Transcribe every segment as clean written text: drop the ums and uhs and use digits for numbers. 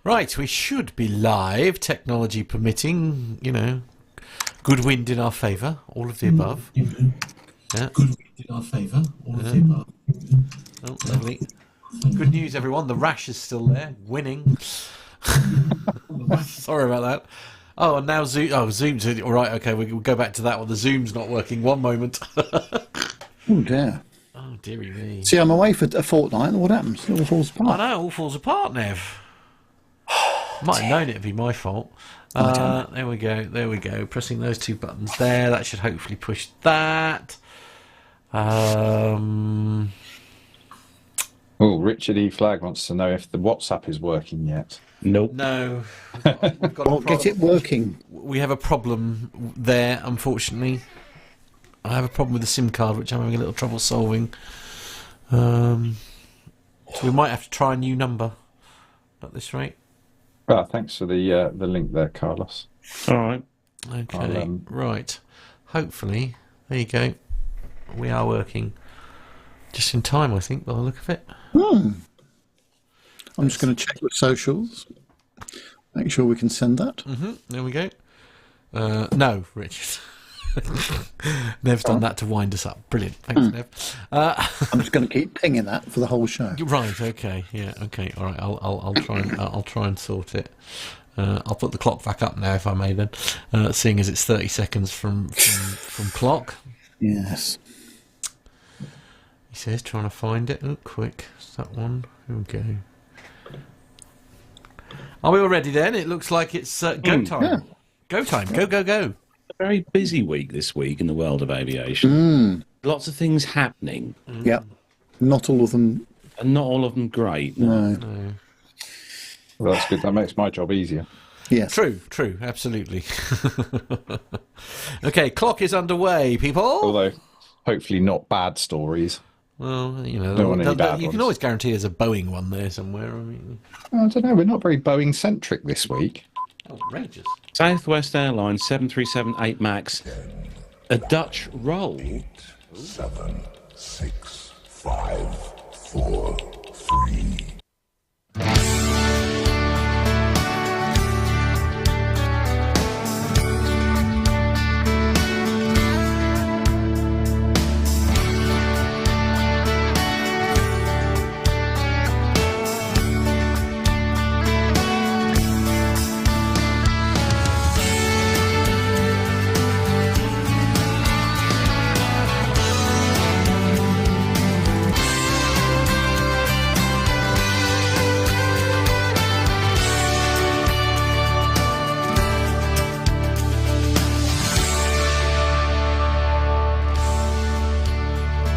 Right, we should be live, technology permitting, good wind in our favour, all of the above. Yeah. Good wind in our favour, all of the above. Oh, lovely. Good news, everyone, the rash is still there, winning. Sorry about that. Oh, and now Zoom's... All right, okay, we'll go back to that one. The Zoom's not working. One moment. Oh, dear. Oh, dearie me. See, I'm away for a fortnight, and what happens? It all falls apart. I know, it all falls apart, Nev. Might have known it'd be my fault. There we go. Pressing those two buttons there. That should hopefully push that. Oh, Richard E. Flag wants to know if the WhatsApp is working yet. Nope. No. We've got Well, get it working. We have a problem there, unfortunately. I have a problem with the SIM card, which I'm having a little trouble solving. So we might have to try a new number at this rate. Well, thanks for the link there, Carlos. All right. Okay, right. Hopefully, there you go. We are working just in time, I think, by the look of it. I'm just going to check the socials. Make sure we can send that. There we go. No, Richard. Nev's done that to wind us up. Brilliant. Thanks, Nev. I'm just going to keep pinging that for the whole show. Right. Okay. Yeah. Okay. All right. I'll try and sort it. I'll put the clock back up now, if I may. Then, seeing as it's 30 seconds from clock. Yes. He says, trying to find it. Oh, quick. Is that one? Here we go. Are we all ready then? It looks like it's go time. Yeah. Go time. Go. A very busy week this week in the world of aviation. Lots of things happening. Yeah. Not all of them. And not all of them great. No. Well, that's good. That makes my job easier. Yes. True. Absolutely. Okay, clock is underway, people. Although, hopefully not bad stories. Well, Don't want any bad you can ones. always guarantee there's a Boeing one there somewhere. I mean, I don't know. We're not very Boeing-centric this week. outrageous. Southwest Airlines 737-8 MAX, a Dutch roll. 7, 6, 5, 4, 3.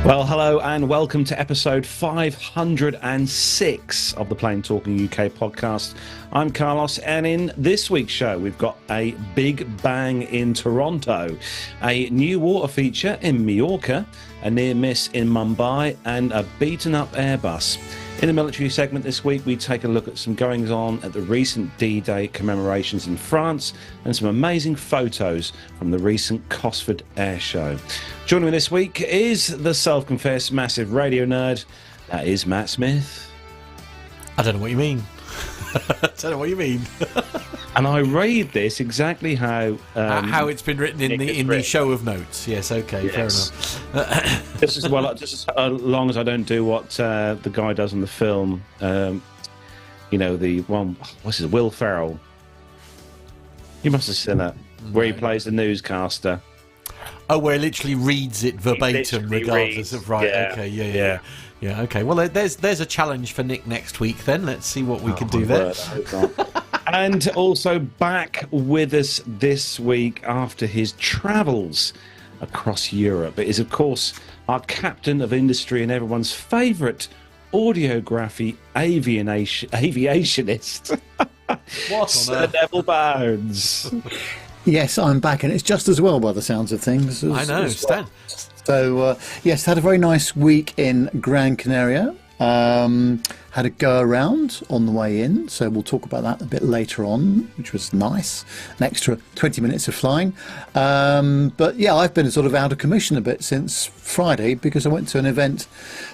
Well, hello and welcome to episode 506 of the Plain Talking UK podcast. I'm Carlos, and in this week's show, we've got a big bang in Toronto, a new water feature in Majorca, a near miss in Mumbai, and a beaten up Airbus. In the military segment this week, we take a look at some goings on at the recent D-Day commemorations in France and some amazing photos from the recent Cosford Air Show. Joining me this week is the self-confessed massive radio nerd, that is Matt Smith. I don't know what you mean. I don't know what you mean. And I read this exactly how it's been written in the show of notes. Yes, okay, Yes. fair enough. just as long as I don't do what the guy does in the film. The one, what's his, Will Ferrell. You must have seen that, where he plays the newscaster. Oh, where he literally reads it verbatim, literally regardless reads, of right. yeah, Okay, yeah. Okay, well, there's a challenge for Nick next week. Then let's see what we can do there. And also back with us this week after his travels across Europe is, of course, our captain of industry and everyone's favourite audiography aviationist, Sir Neville Bounds. Yes, I'm back, and it's just as well by the sounds of things. I know, Stan. So, yes, had a very nice week in Gran Canaria. Had a go around on the way in, so we'll talk about that a bit later on, which was nice. An extra 20 minutes of flying. But yeah, I've been sort of out of commission a bit since Friday because I went to an event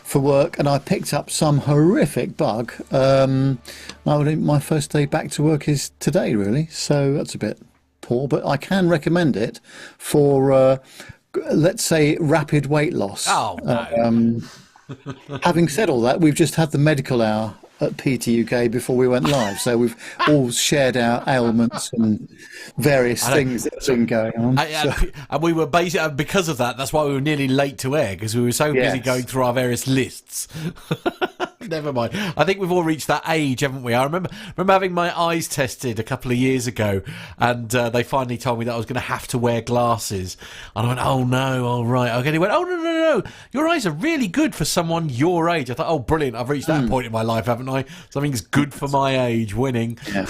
for work and I picked up some horrific bug. My first day back to work is today, really, so that's a bit poor, but I can recommend it for, let's say, rapid weight loss. Oh, no. Having said all that, we've just had the medical hour at PT UK before we went live, so we've all shared our ailments and various things that have been going on. And we were basically, because of that, that's why we were nearly late to air, because we were so busy going through our various lists. Never mind. I think we've all reached that age, haven't we? I remember having my eyes tested a couple of years ago, and they finally told me that I was going to have to wear glasses. And I went, oh no, all right. Okay, and he went, oh no, your eyes are really good for someone your age. I thought, oh brilliant, I've reached that point in my life, haven't I? Something's good for my age, winning. Yeah.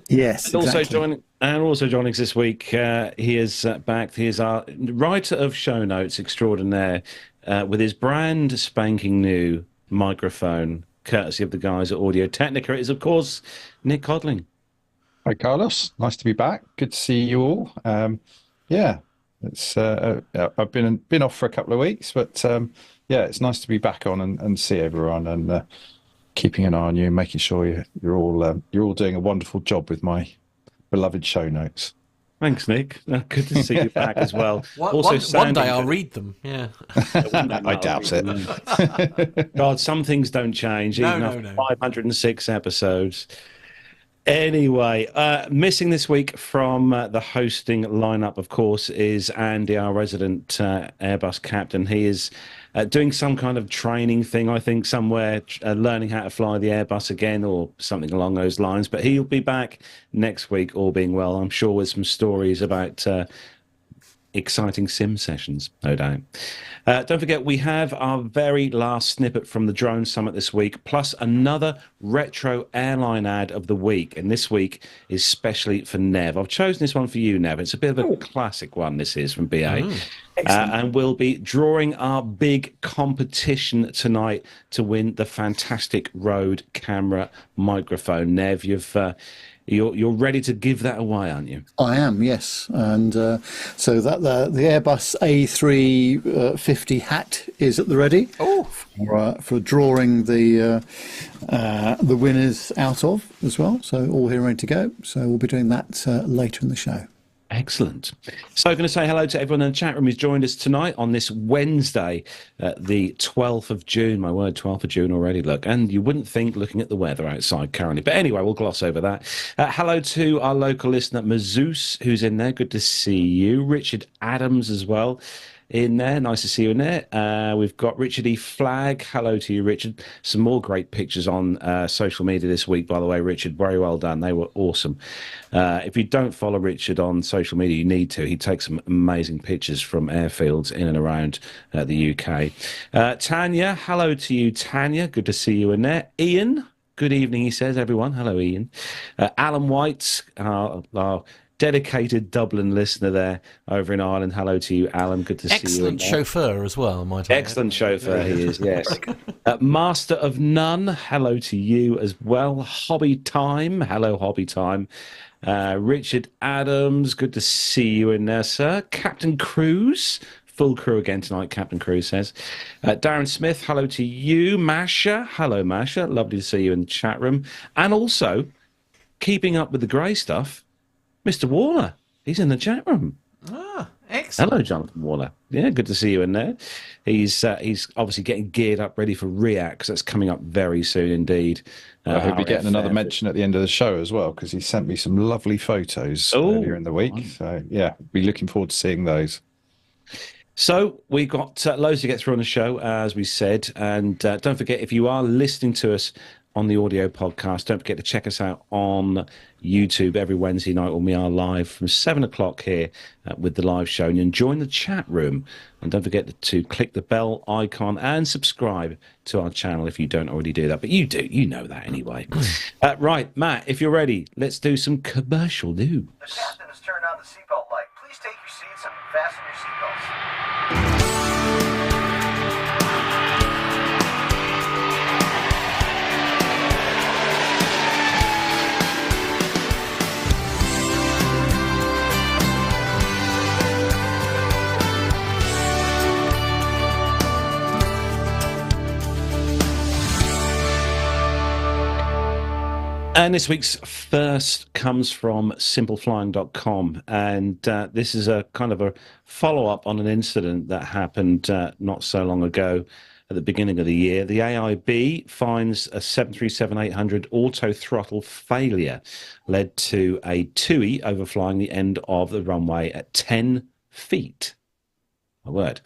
Yes, and exactly. also joining us this week, he is back. He is our writer of show notes extraordinaire, with his brand spanking new microphone, courtesy of the guys at Audio Technica. It is, of course, Nick Codling. Hi, Carlos. Nice to be back. Good to see you all. It's I've been off for a couple of weeks, but it's nice to be back on and see everyone and keeping an eye on you and making sure you're all doing a wonderful job with my beloved show notes. Thanks, Nick. Good to see you back as well. One day I'll read them. Yeah, I doubt it. God, some things don't change. Even after 506 episodes. Anyway, missing this week from the hosting lineup, of course, is Andy, our resident Airbus captain. He is doing some kind of training thing, I think, somewhere, learning how to fly the Airbus again or something along those lines. But he'll be back next week, all being well, I'm sure, with some stories about exciting sim sessions, no doubt. Don't forget, we have our very last snippet from the Drone Summit this week, plus another retro airline ad of the week. And this week is specially for Nev. I've chosen this one for you, Nev. It's a bit of a classic one, this is, from BA. And we'll be drawing our big competition tonight to win the fantastic Røde camera microphone. Nev, you're ready to give that away, aren't you? I am, yes. And so that the Airbus A350 hat is at the ready for drawing the winners out of as well. So all here ready to go. So we'll be doing that later in the show. Excellent. So I'm going to say hello to everyone in the chat room who's joined us tonight on this Wednesday, the 12th of June. My word, 12th of June already, look. And you wouldn't think looking at the weather outside currently. But anyway, we'll gloss over that. Hello to our local listener, Mazoos, who's in there. Good to see you. Richard Adams as well in there. Nice to see you in there. We've got Richard E. Flagg. Hello to you, Richard. Some more great pictures on social media this week, by the way, Richard. Very well done. They were awesome. If you don't follow Richard on social media, you need to. He takes some amazing pictures from airfields in and around the UK. Tanya, hello to you, Tanya. Good to see you in there. Ian, good evening, he says, everyone. Hello, Ian. Alan White, our dedicated Dublin listener there over in Ireland. Hello to you, Alan. Good to see you. Excellent chauffeur as well, might I add. Excellent chauffeur he is, yes. Master of None, hello to you as well. Hobby Time, hello, Hobby Time. Richard Adams, good to see you in there, sir. Captain Cruz, full crew again tonight, Captain Cruz says. Darren Smith, hello to you. Masha, hello, Masha. Lovely to see you in the chat room. And also, keeping up with the grey stuff, Mr. Waller, he's in the chat room. Ah, excellent. Hello, Jonathan Waller. Yeah, good to see you in there. He's obviously getting geared up, ready for React, that's coming up very soon indeed. He'll be getting another mention at the end of the show as well, because he sent me some lovely photos earlier in the week. So, yeah, be looking forward to seeing those. So we've got loads to get through on the show, as we said. And don't forget, if you are listening to us on the audio podcast, don't forget to check us out on YouTube every Wednesday night when we are live from 7 o'clock here with the live show. And join the chat room. And don't forget to click the bell icon and subscribe to our channel if you don't already do that. But you do, you know that anyway. Right, Matt, if you're ready, let's do some commercial news. The captain has turned on the seatbelt light. Please take your seats and fasten your seatbelts. And this week's first comes from simpleflying.com. And this is a kind of a follow-up on an incident that happened not so long ago at the beginning of the year. The AIB finds a 737-800 auto throttle failure led to a TUI overflying the end of the runway at 10 feet. A word.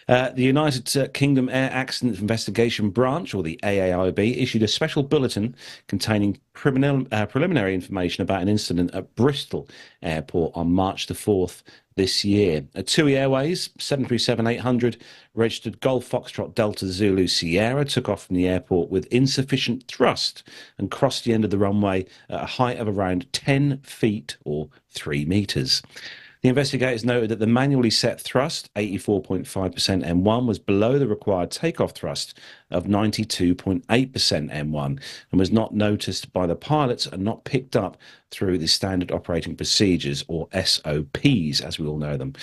The United Kingdom Air Accident Investigation Branch, or the AAIB, issued a special bulletin containing preliminary information about an incident at Bristol Airport on March the 4th this year. A TUI Airways 737-800 registered Golf Foxtrot Delta Zulu Sierra took off from the airport with insufficient thrust and crossed the end of the runway at a height of around 10 feet or 3 meters. The investigators noted that the manually set thrust, 84.5% M1, was below the required takeoff thrust of 92.8% M1 and was not noticed by the pilots and not picked up through the standard operating procedures, or SOPs, as we all know them.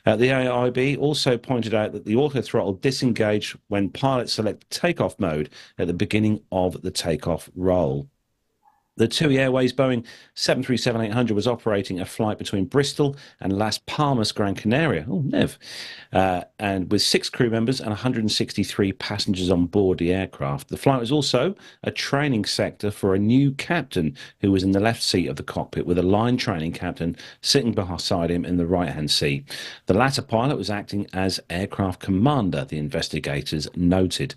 The AIB also pointed out that the auto throttle disengaged when pilots select takeoff mode at the beginning of the takeoff roll. The TUI Airways Boeing 737-800 was operating a flight between Bristol and Las Palmas, Gran Canaria, and with 6 crew members and 163 passengers on board the aircraft. The flight was also a training sector for a new captain who was in the left seat of the cockpit, with a line training captain sitting beside him in the right-hand seat. The latter pilot was acting as aircraft commander, the investigators noted.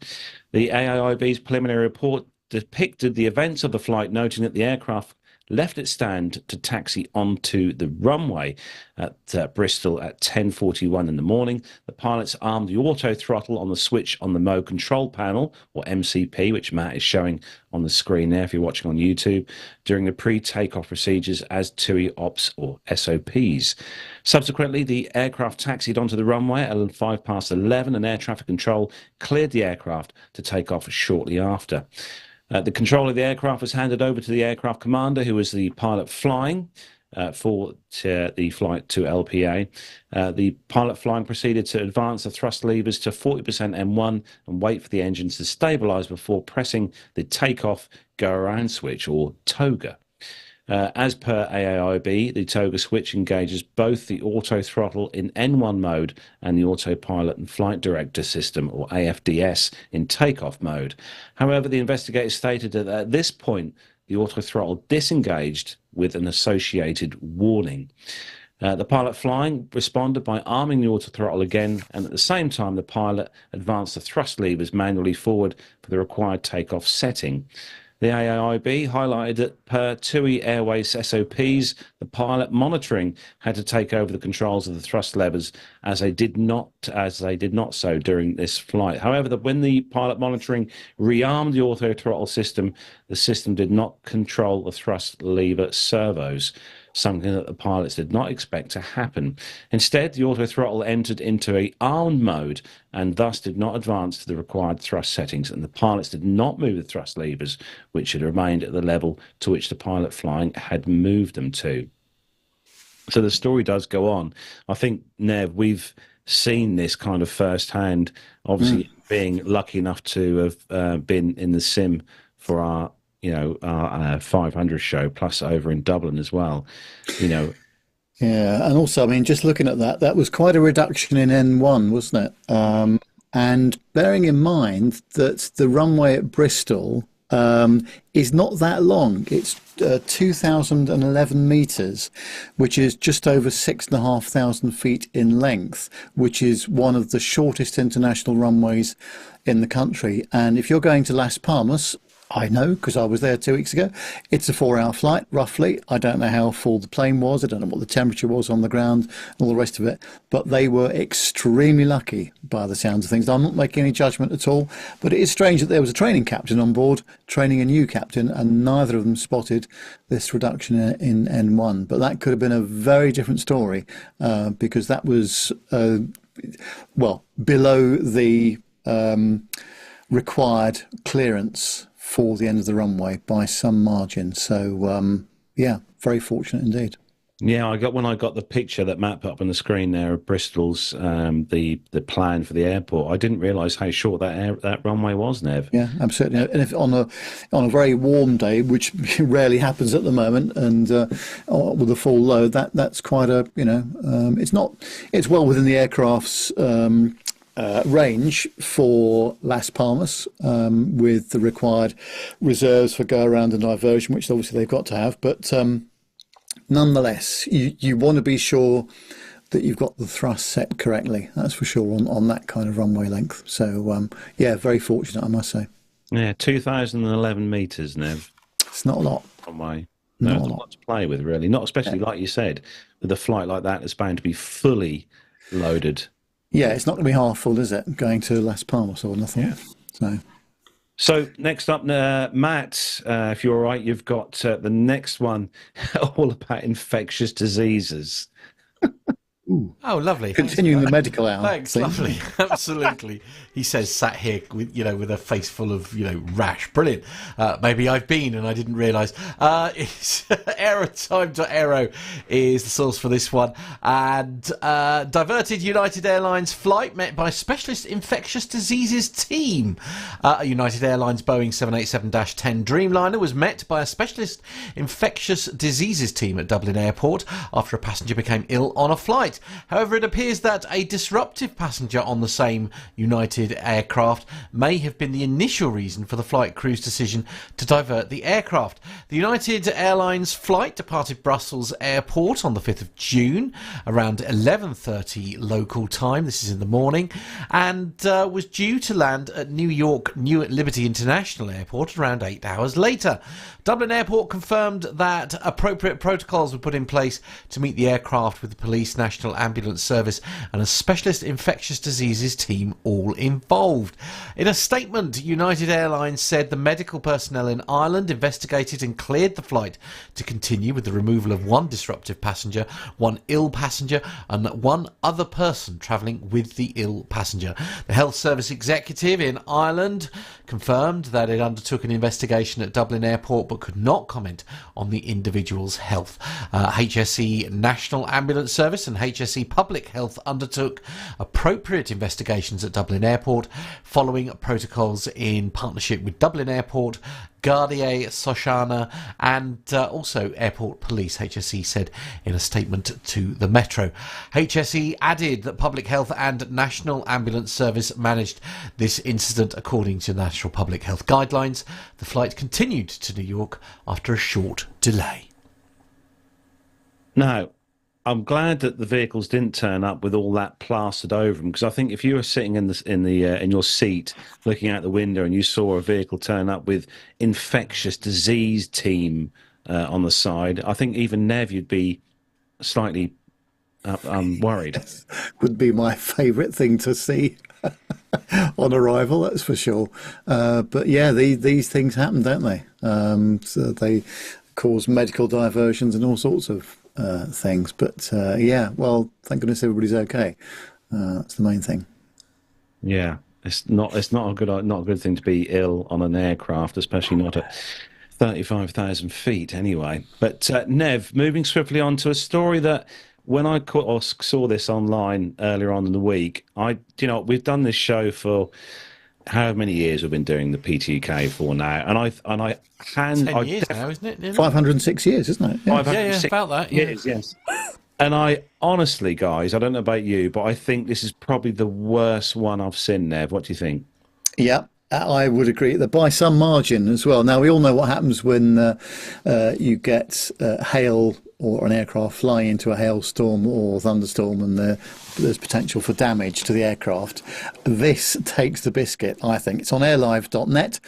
The AIIB's preliminary report depicted the events of the flight, noting that the aircraft left its stand to taxi onto the runway at Bristol at 10:41 in the morning. The pilots armed the auto throttle on the switch on the mode control panel, or MCP, which Matt is showing on the screen there if you're watching on YouTube, during the pre-takeoff procedures as TUI Ops, or SOPs. Subsequently, the aircraft taxied onto the runway at 11:05, and air traffic control cleared the aircraft to take off shortly after. The control of the aircraft was handed over to the aircraft commander, who was the pilot flying for the flight to LPA. The pilot flying proceeded to advance the thrust levers to 40% M1 and wait for the engines to stabilize before pressing the takeoff go-around switch, or TOGA. As per AAIB, the TOGA switch engages both the auto throttle in N1 mode and the autopilot and flight director system, or AFDS, in takeoff mode. However, the investigators stated that at this point, the auto throttle disengaged with an associated warning. The pilot flying responded by arming the auto throttle again, and at the same time, the pilot advanced the thrust levers manually forward for the required takeoff setting. The AIIB highlighted that per TUI Airways SOPs, the pilot monitoring had to take over the controls of the thrust levers as they did not so during this flight. However, when the pilot monitoring rearmed the auto throttle system, the system did not control the thrust lever servos, something that the pilots did not expect to happen. Instead, the auto throttle entered into a armed mode and thus did not advance to the required thrust settings, and the pilots did not move the thrust levers, which had remained at the level to which the pilot flying had moved them to. So the story does go on. I think, Nev, we've seen this kind of firsthand, obviously being lucky enough to have been in the sim for our 500 show, plus over in Dublin as well, Yeah, and also, I mean, just looking at that was quite a reduction in N1, wasn't it? And bearing in mind that the runway at Bristol is not that long. It's 2,011 metres, which is just over 6,500 feet in length, which is one of the shortest international runways in the country. And if you're going to Las Palmas, I know, because I was there 2 weeks ago. It's a 4-hour flight, roughly. I don't know how full the plane was. I don't know what the temperature was on the ground and all the rest of it. But they were extremely lucky by the sounds of things. I'm not making any judgment at all. But it is strange that there was a training captain on board, training a new captain, and neither of them spotted this reduction in N1. But that could have been a very different story because that was, below the required clearance for the end of the runway by some margin. So, very fortunate indeed. Yeah, when I got the picture that Matt put up on the screen there of Bristol's the plan for the airport. I didn't realise how short that runway was, Nev. Yeah, absolutely. And if on a very warm day, which rarely happens at the moment, and with a full load, that's quite a it's well within the aircraft's range for Las Palmas, with the required reserves for go around and diversion, which obviously they've got to have, but. Nonetheless, you want to be sure that you've got the thrust set correctly. That's for sure on that kind of runway length. So, very fortunate, I must say. Yeah, 2,011 metres, Nev. It's not a lot. Runway. Not No, a not lot to play with, really. Not especially, like you said, with a flight like that, it's bound to be fully loaded. Yeah, it's not going to be half full, is it? Going to Las Palmas or nothing. Yeah. So next up, Matt, if you're all right, you've got the next one all about infectious diseases. Ooh. Oh, lovely. Continuing the medical hour. Thanks, lovely. Absolutely. He says, sat here with a face full of, rash. Brilliant. Maybe I've been and I didn't realise. It's Aerotime.aero is the source for this one. And diverted United Airlines flight met by specialist infectious diseases team. A United Airlines Boeing 787-10 Dreamliner was met by a specialist infectious diseases team at Dublin Airport after a passenger became ill on a flight. However, it appears that a disruptive passenger on the same United aircraft may have been the initial reason for the flight crew's decision to divert the aircraft. The United Airlines flight departed Brussels Airport on the 5th of June around 11:30 local time. This is in the morning, and was due to land at New York Newark Liberty International Airport around 8 hours later. Dublin Airport confirmed that appropriate protocols were put in place to meet the aircraft with the police, National Ambulance Service and a specialist infectious diseases team all involved. In a statement, United Airlines said the medical personnel in Ireland investigated and cleared the flight to continue with the removal of one disruptive passenger, one ill passenger and one other person travelling with the ill passenger. The Health Service executive in Ireland confirmed that it undertook an investigation at Dublin Airport but could not comment on the individual's health. HSE National Ambulance Service and HSE Public Health undertook appropriate investigations at Dublin Airport following protocols in partnership with Dublin Airport, Gardaí, Soshana and also Airport Police, HSE said in a statement to the Metro. HSE added that Public Health and National Ambulance Service managed this incident according to National Public Health guidelines. The flight continued to New York after a short delay. Now, I'm glad that the vehicles didn't turn up with all that plastered over them, because I think if you were sitting in your seat looking out the window and you saw a vehicle turn up with infectious disease team on the side, I think even Nev, you'd be slightly worried. Would be my favourite thing to see on arrival, that's for sure. But yeah, these things happen, don't they? So they cause medical diversions and all sorts of things, but well, thank goodness everybody's okay. That's the main thing. Yeah, it's not a good thing to be ill on an aircraft, especially not at 35,000 feet anyway. But Nev, moving swiftly on to a story that when I saw this online earlier on in the week, we've done this show for how many years we've been doing the PTUK for now, and I 10 years now, isn't it? Nearly? 506 years, isn't it? Yeah. 506 about that. years, yes. And I honestly, guys, I don't know about you, but I think this is probably the worst one I've seen, Nev. What do you think? Yeah, I would agree that by some margin as well. Now, we all know what happens when you get hail or an aircraft flying into a hailstorm or thunderstorm and there's potential for damage to the aircraft. This takes the biscuit, I think. It's on airlive.net,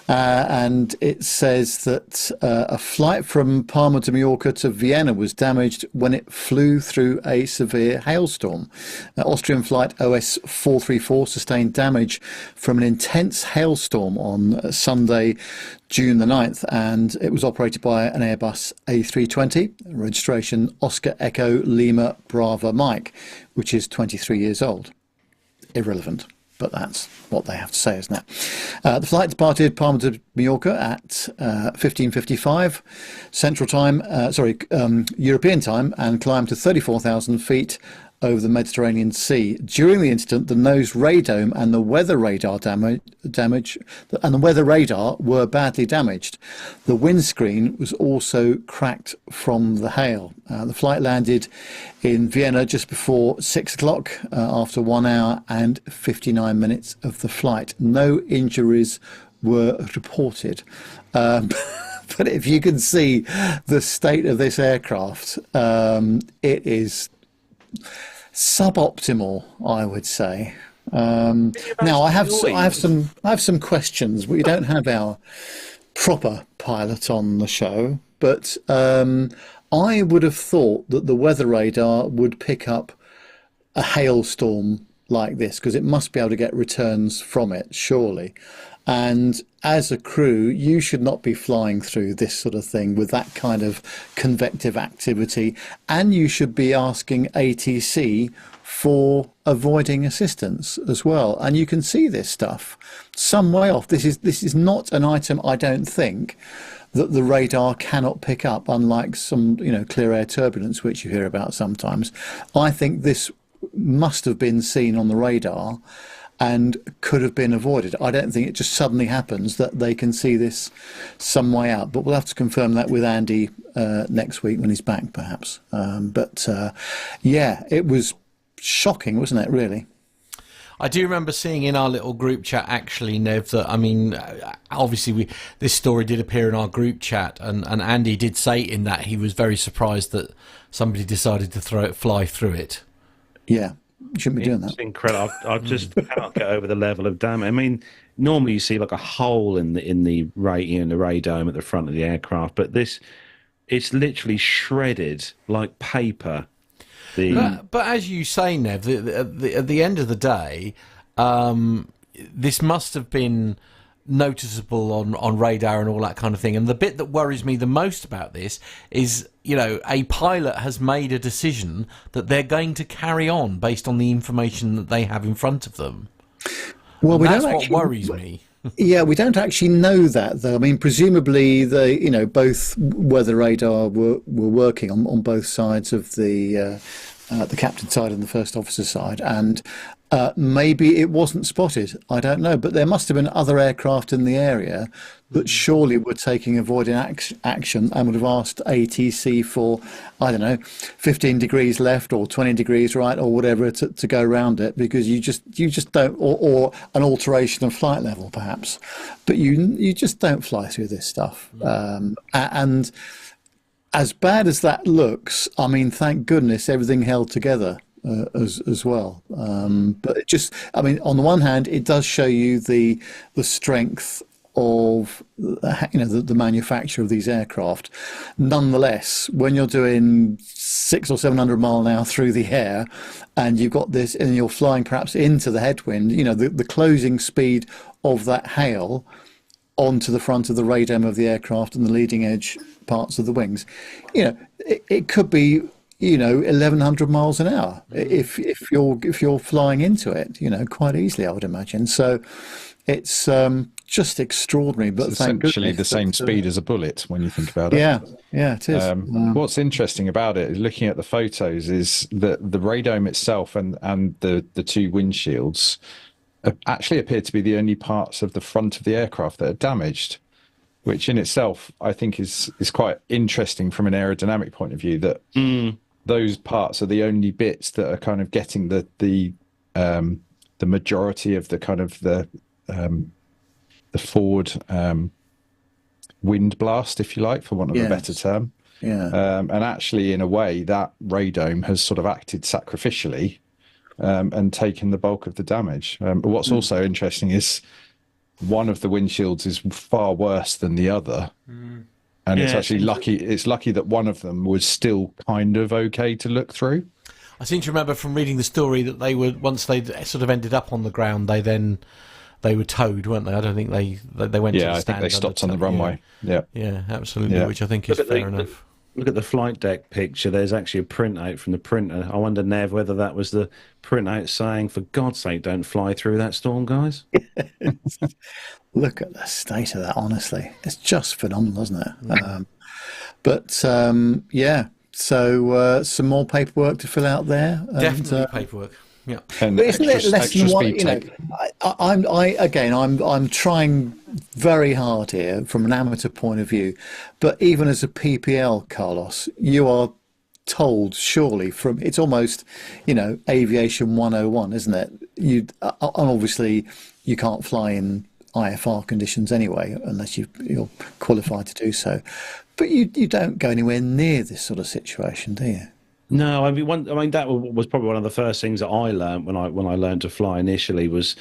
and it says that a flight from Palma de Majorca to Vienna was damaged when it flew through a severe hailstorm. Austrian flight OS 434 sustained damage from an intense hailstorm on Sunday, June the 9th, and it was operated by an Airbus A320, registration Oscar Echo Lima Brava Mike, which is 23 years old. Irrelevant. but that's what they have to say, isn't it? The flight departed Palma de Majorca at 15:55 Central Time, European time, and climbed to 34,000 feet over the Mediterranean Sea. During the incident, the nose radome and the weather radar were badly damaged. The windscreen was also cracked from the hail. The flight landed in Vienna just before 6 o'clock after 1 hour and 59 minutes of the flight. No injuries were reported. But if you can see the state of this aircraft, it is suboptimal, I would say. Now I have some questions. We don't have our proper pilot on the show, but I would have thought that the weather radar would pick up a hailstorm like this, because it must be able to get returns from it, surely. And as a crew, you should not be flying through this sort of thing with that kind of convective activity. And you should be asking ATC for avoiding assistance as well. And you can see this stuff some way off. This is not an item, I don't think, that the radar cannot pick up, unlike some, clear air turbulence, which you hear about sometimes. I think this must have been seen on the radar and could have been avoided. I don't think it just suddenly happens that they can see this some way out, but we'll have to confirm that with Andy next week when he's back, perhaps. It was shocking, wasn't it, really? I do remember seeing in our little group chat, actually, Nev, that, obviously this story did appear in our group chat, and Andy did say in that he was very surprised that somebody decided to fly through it. Yeah. You shouldn't be doing that. It's incredible. I just cannot get over the level of damage. I mean, normally you see like a hole in the radome at the front of the aircraft, but it's literally shredded like paper. But as you say, Nev, at the end of the day, this must have been noticeable on radar and all that kind of thing. And the bit that worries me the most about this is, a pilot has made a decision that they're going to carry on based on the information that they have in front of them. Well, that's what worries me. Yeah, we don't actually know that, though. I mean, presumably both weather radar were working on both sides of the captain's side and the first officer's side, and maybe it wasn't spotted. I don't know, but there must have been other aircraft in the area that surely were taking avoiding action and would have asked ATC for, 15 degrees left or 20 degrees right or whatever to go around it, because you just don't, or an alteration of flight level perhaps, but you just don't fly through this stuff. And as bad as that looks, I mean, thank goodness everything held together as well. But it just, on the one hand, it does show you the strength of the manufacture of these aircraft. Nonetheless, when you're doing 600 or 700 mile an hour through the air, and you've got this, and you're flying perhaps into the headwind, the closing speed of that hail onto the front of the radome of the aircraft and the leading edge parts of the wings, it could be 1,100 miles an hour if you're flying into it, quite easily, I would imagine. So it's just extraordinary. But it's essentially the same speed as a bullet when you think about it. Yeah, it is. What's interesting about it, looking at the photos, is that the radome itself and the two windshields actually appear to be the only parts of the front of the aircraft that are damaged, which in itself I think is quite interesting from an aerodynamic point of view, that those parts are the only bits that are kind of getting the majority of the kind of the forward wind blast, if you like, for want of a better term. Yeah. And actually, in a way, that radome has sort of acted sacrificially and taken the bulk of the damage. But what's also interesting is one of the windshields is far worse than the other. And it's actually lucky. It's lucky that one of them was still kind of okay to look through. I seem to remember from reading the story that they were, once they sort of ended up on the ground, they were towed, weren't they? I don't think they went to the stand. I think they stopped on the runway. Yeah, absolutely. Yeah. Which I think is fair enough. look at the flight deck picture. There's actually a printout from the printer. I wonder, Nev, whether that was the printout saying, "For God's sake, don't fly through that storm, guys." Look at the state of that, honestly. It's just phenomenal, isn't it? Yeah, so some more paperwork to fill out there. And, Definitely paperwork. Yeah. And but isn't it less than one? speed You know, tape. I'm trying very hard here from an amateur point of view, but even as a PPL, Carlos, you are told surely from it's almost, aviation 101, isn't it? And obviously you can't fly in IFR conditions anyway, unless you're qualified to do so. But you don't go anywhere near this sort of situation, do you? No, I mean that was probably one of the first things that I learned when I learned to fly initially was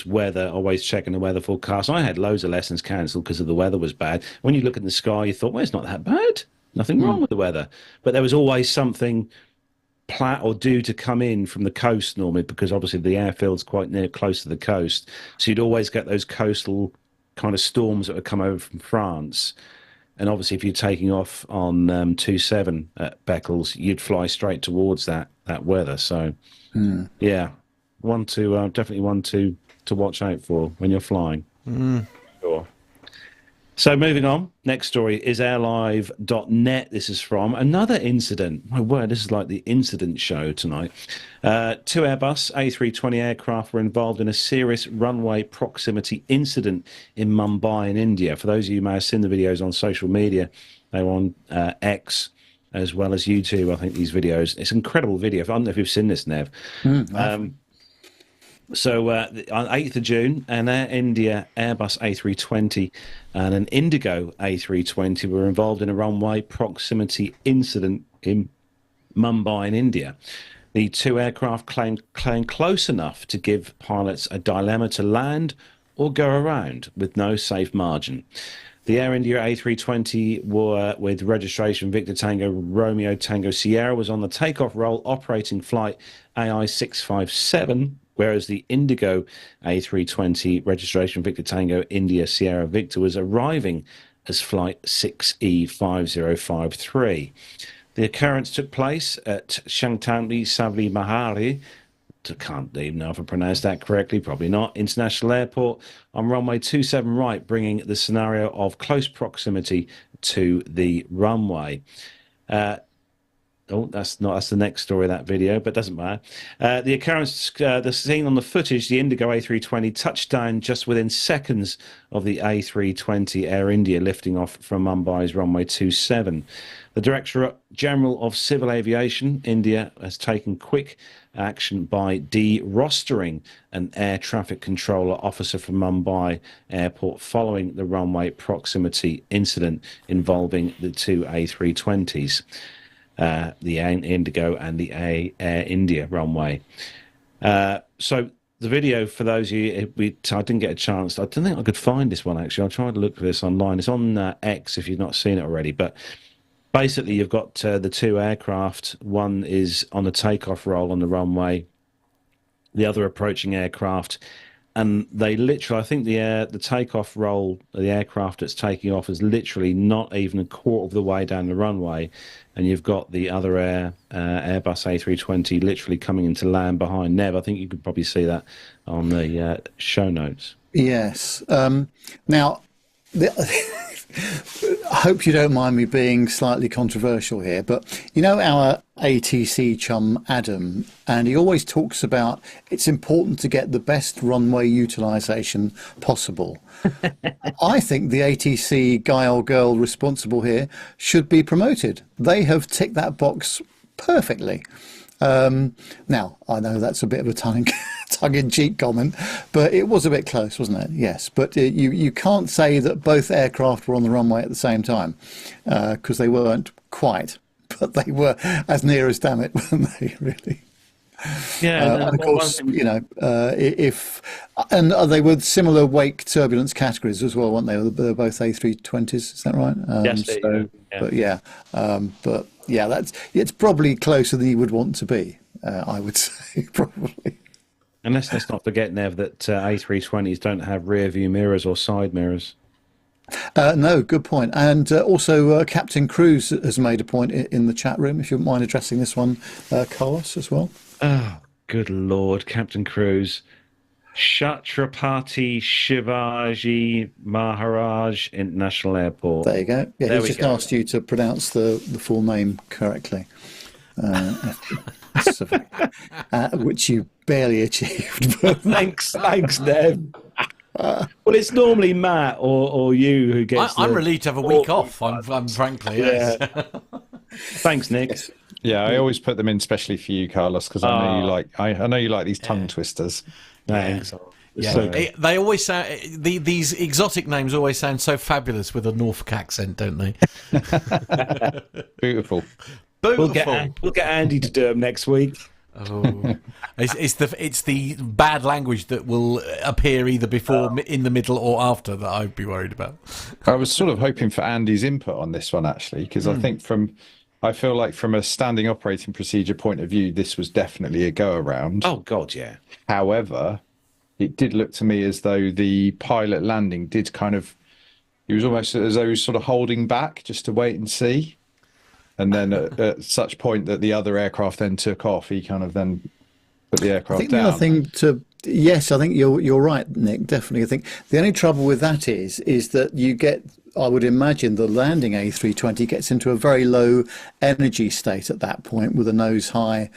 weather. Always checking the weather forecast. I had loads of lessons cancelled because of the weather was bad. When you look at the sky, you thought, well, it's not that bad. Nothing wrong with the weather. But there was always something or due to come in from the coast normally, because obviously the airfield's quite close to the coast. So you'd always get those coastal kind of storms that would come over from France. And obviously, if you're taking off on 27 at Beccles, you'd fly straight towards that weather. So, yeah, definitely one to watch out for when you're flying. Sure. So moving on, next story is airlive.net. This is from another incident. My word, this is like the incident show tonight. Two Airbus A320 aircraft were involved in a serious runway proximity incident in Mumbai in India. For those of you who may have seen the videos on social media, they were on X as well as YouTube, I think, these videos. It's an incredible video. I don't know if you've seen this, Nev. So on 8th of June, an Air India Airbus A320 and an Indigo A320 were involved in a runway proximity incident in Mumbai in India. The two aircraft came close enough to give pilots a dilemma to land or go around with no safe margin. The Air India A320 with registration Victor Tango Romeo Tango Sierra was on the takeoff roll operating flight AI 657, whereas the Indigo A320 registration Victor Tango India Sierra Victor was arriving as flight 6E5053. The occurrence took place at Shangtanli Savli Mahari, can't even know if I pronounced that correctly, probably not, International Airport on runway 27 right, bringing the scenario of close proximity to the runway. That's the next story of that video, but doesn't matter. The occurrence, the scene on the footage, the Indigo A320 touched down just within seconds of the A320 Air India lifting off from Mumbai's runway 27. The Directorate General of Civil Aviation, India, has taken quick action by de-rostering an air traffic controller officer from Mumbai Airport following the runway proximity incident involving the two A320s. The Indigo and the Air India runway. So the video, for those of you, I didn't get a chance. I don't think I could find this one, actually. I tried to look for this online. It's on X if you've not seen it already. But basically, you've got the two aircraft. One is on a takeoff roll on the runway, the other approaching aircraft. And they literally, I think the takeoff roll, the aircraft that's taking off is literally not even a quarter of the way down the runway. And you've got the other Airbus A320 literally coming into land behind. Nev, I think you could probably see that on the show notes. Yes. Now, I hope you don't mind me being slightly controversial here, but our ATC chum Adam, and he always talks about it's important to get the best runway utilisation possible. I think the ATC guy or girl responsible here should be promoted. They have ticked that box perfectly. Now, I know that's a bit of a tongue-in-cheek comment, but it was a bit close, wasn't it? Yes, but you can't say that both aircraft were on the runway at the same time, because they weren't quite, but they were as near as damn it, weren't they, really? Yeah, and of course, they were similar wake turbulence categories as well, weren't they? They were both A320s, is that right? Yes, yeah. But it's probably closer than you would want to be. I would say probably. And let's not forget, Nev, that A320s don't have rear view mirrors or side mirrors. No, good point. And also, Captain Cruz has made a point in the chat room. If you wouldn't mind addressing this one, Carlos, as well. Oh, good Lord, Captain Cruz. Chhatrapati Shivaji Maharaj International Airport. There you go. Yeah, he's just asked you to pronounce the full name correctly, which you barely achieved. Thanks, Nev. Well, it's normally Matt or you who gets. I'm relieved to have a week off. I'm frankly. Yes. Thanks, Nick. Yes. Yeah, I always put them in specially for you, Carlos, because I know you like. I know you like these tongue twisters. Thanks. Yeah, So- they always sound. These exotic names always sound so fabulous with a Norfolk accent, don't they? Beautiful. We'll get Andy to do them next week. Oh. It's the bad language that will appear either before, in the middle, or after that I'd be worried about. I was sort of hoping for Andy's input on this one, actually, because I think I feel like from a standing operating procedure point of view, this was definitely a go around. Oh God, yeah. However, it did look to me as though the pilot landing did he was almost as though he was sort of holding back just to wait and see. And then at such point that the other aircraft then took off, he kind of then put the aircraft I think down. the other thing yes, I think you're right, Nick. Definitely, I think the only trouble with that is that you get. I would imagine the landing A320 gets into a very low energy state at that point, with a nose high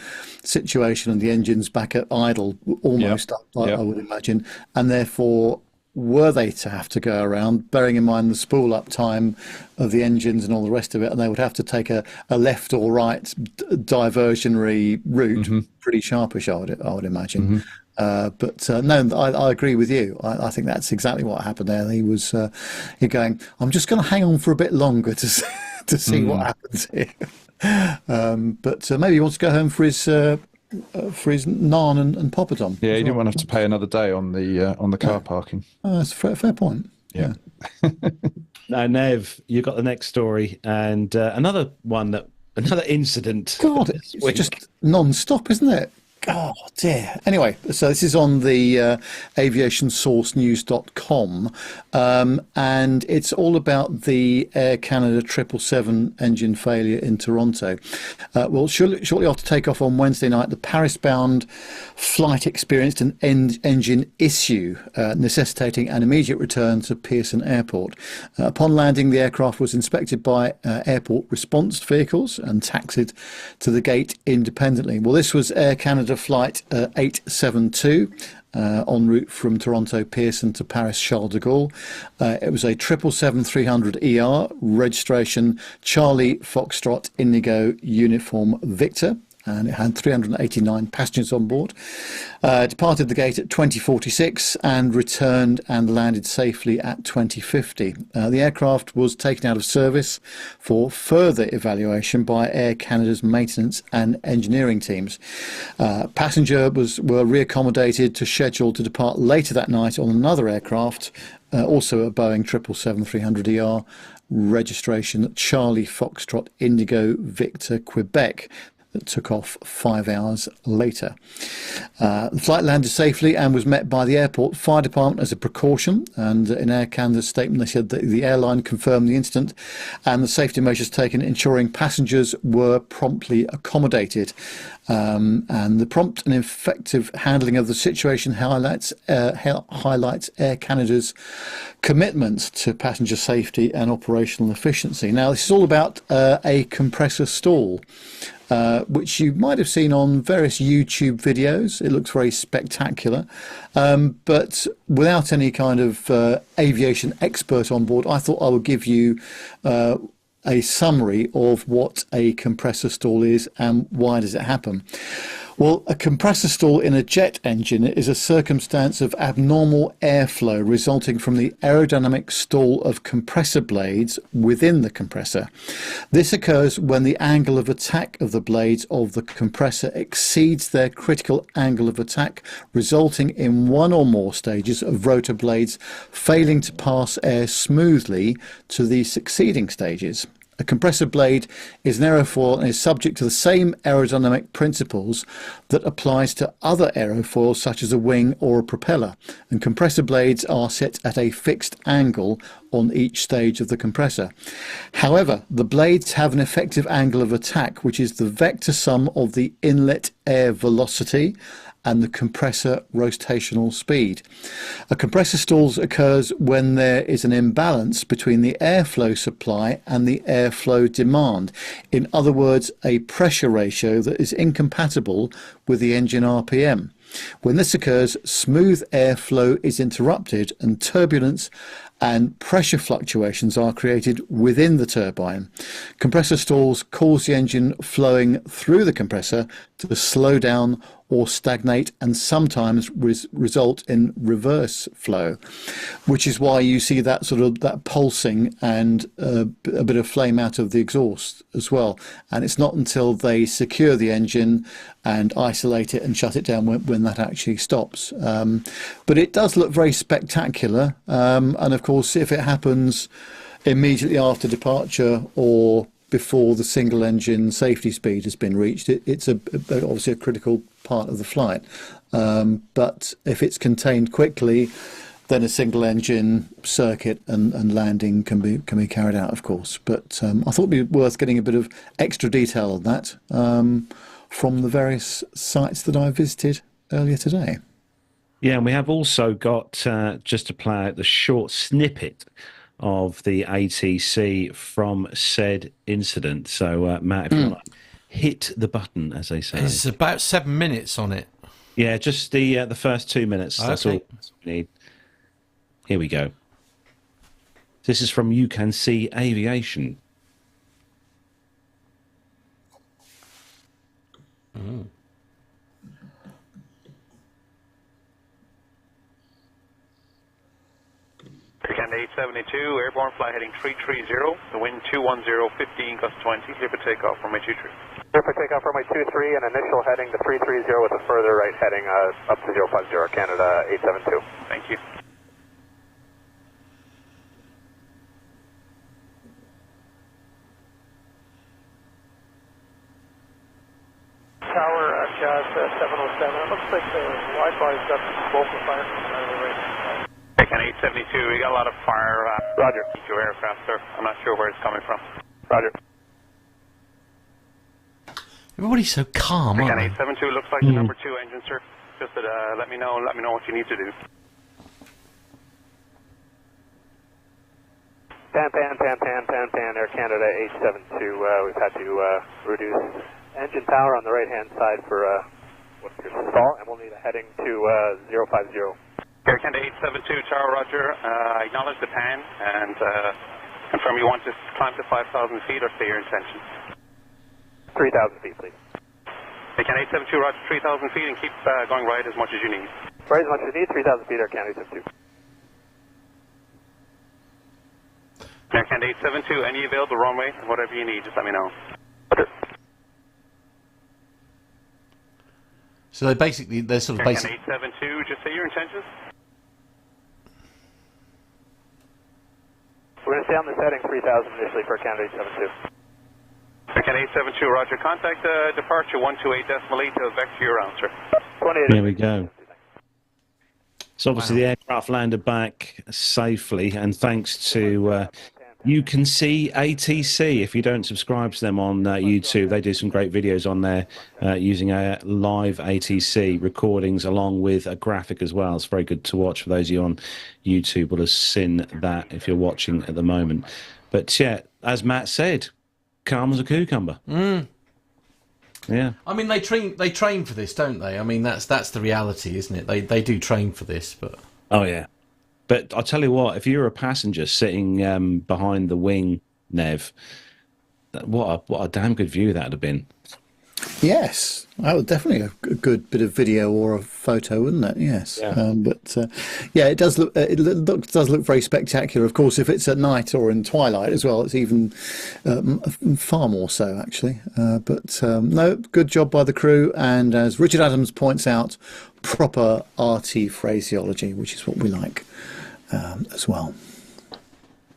situation and the engines back at idle almost. Yep. I would imagine, and therefore, were they to have to go around, bearing in mind the spool up time of the engines and all the rest of it, and they would have to take a left or right diversionary route, pretty sharpish, I would imagine. But no, I agree with you. I think that's exactly what happened there. He was going, I'm just going to hang on for a bit longer to see what happens here. But maybe he wants to go home for his naan and poppadom. Yeah, he didn't want to have to pay another day on the car parking. That's a fair point. Yeah. Now, Nev, you got the next story and another incident. God, it's just non-stop, isn't it? Oh dear. Anyway, so this is on the aviationsourcenews.com, and it's all about the Air Canada 777 engine failure in Toronto. Well, shortly after takeoff on Wednesday night, the Paris-bound flight experienced an engine issue, necessitating an immediate return to Pearson Airport. Upon landing, the aircraft was inspected by airport response vehicles and taxied to the gate independently. Well, this was Air Canada Flight 872 en route from Toronto Pearson to Paris Charles de Gaulle. It was a 777-300ER, registration Charlie Foxtrot Indigo Uniform Victor, and it had 389 passengers on board. Departed the gate at 20:46 and returned and landed safely at 20:50. The aircraft was taken out of service for further evaluation by Air Canada's maintenance and engineering teams. Passenger were reaccommodated to schedule to depart later that night on another aircraft, also a Boeing 777-300ER, registration Charlie Foxtrot Indigo Victor Quebec, that took off 5 hours later. The flight landed safely and was met by the airport fire department as a precaution. And in Air Canada's statement, they said that the airline confirmed the incident and the safety measures taken, ensuring passengers were promptly accommodated. And the prompt and effective handling of the situation highlights Air Canada's commitment to passenger safety and operational efficiency. Now, this is all about a compressor stall, which you might have seen on various YouTube videos. It looks very spectacular, but without any kind of aviation expert on board, I thought I would give you a summary of what a compressor stall is and why does it happen. Well, a compressor stall in a jet engine is a circumstance of abnormal airflow resulting from the aerodynamic stall of compressor blades within the compressor. This occurs when the angle of attack of the blades of the compressor exceeds their critical angle of attack, resulting in one or more stages of rotor blades failing to pass air smoothly to the succeeding stages. A compressor blade is an aerofoil and is subject to the same aerodynamic principles that applies to other aerofoils such as a wing or a propeller, and compressor blades are set at a fixed angle on each stage of the compressor. However, the blades have an effective angle of attack, which is the vector sum of the inlet air velocity and the compressor rotational speed. A compressor stall occurs when there is an imbalance between the airflow supply and the airflow demand. In other words, a pressure ratio that is incompatible with the engine RPM. When this occurs, smooth airflow is interrupted and turbulence and pressure fluctuations are created within the turbine. Compressor stalls cause the engine flowing through the compressor to slow down or stagnate, and sometimes result in reverse flow, which is why you see that sort of that pulsing and a bit of flame out of the exhaust as well. And it's not until they secure the engine and isolate it and shut it down when that actually stops. But it does look very spectacular, and of course if it happens immediately after departure or before the single engine safety speed has been reached, it's obviously a critical part of the flight. But if it's contained quickly, then a single engine circuit and landing can be carried out, of course. But I thought it'd be worth getting a bit of extra detail on that from the various sites that I visited earlier today. Yeah, and we have also got, just to play out the short snippet of the ATC from said incident. So, Matt, if you want to hit the button, as they say. There's about 7 minutes on it. Yeah, just the first 2 minutes. That's all we need. Here we go. This is from You Can See Aviation. Canada 872, airborne flight heading 330, the wind 210, 15, gust 20, clear for takeoff from my 23. Clear for takeoff from my 23, and initial heading to 330 with a further right heading up to 050, Canada 872. Thank you. Tower, Jazz 707, it looks like the Wi-Fi's got some smoke or fire coming out of the right. Canada 872, we got a lot of fire. Roger. Your aircraft, sir. I'm not sure where it's coming from. Roger. Everybody's so calm, aren't Canada they? 872 looks like the number 2 engine, sir. Just that, let me know what you need to do. Pan, Air Canada 872, we've had to reduce engine power on the right-hand side for what's your stall, and we'll need a heading to 050. Air Canada 872, Tower Roger, acknowledge the pan and confirm you want to climb to 5,000 feet or stay your intention. 3,000 feet, please. Air Canada 872, Roger, 3,000 feet and keep going right as much as you need. Right as much as you need, 3,000 feet, Air Canada 872. Air Canada 872, any available runway, whatever you need, just let me know. So they're sort of Air basic. Canada 872, just say your intentions. We're going to stay on this heading 3,000 initially for Canada 872. Canada 872, Roger. Contact departure 128.8 to vector your answer. There we go. So obviously the aircraft landed back safely, and thanks to You Can See ATC. If you don't subscribe to them on YouTube, they do some great videos on there using a live ATC recordings along with a graphic as well. It's very good to watch for those of you on YouTube. Will have seen that if you're watching at the moment. But yeah, as Matt said, calm as a cucumber. Yeah. I mean, they train for this, don't they? I mean, that's the reality, isn't it? They do train for this, but Oh yeah. But I'll tell you what, if you're a passenger sitting behind the wing, Nev, what a damn good view that would have been. Yes, that was definitely a good bit of video or a photo, wouldn't it? Yes, Yeah. Yeah, it does look does look very spectacular. Of course, if it's at night or in twilight as well, it's even far more so actually. No, good job by the crew, and as Richard Adams points out, proper RT phraseology, which is what we like as well.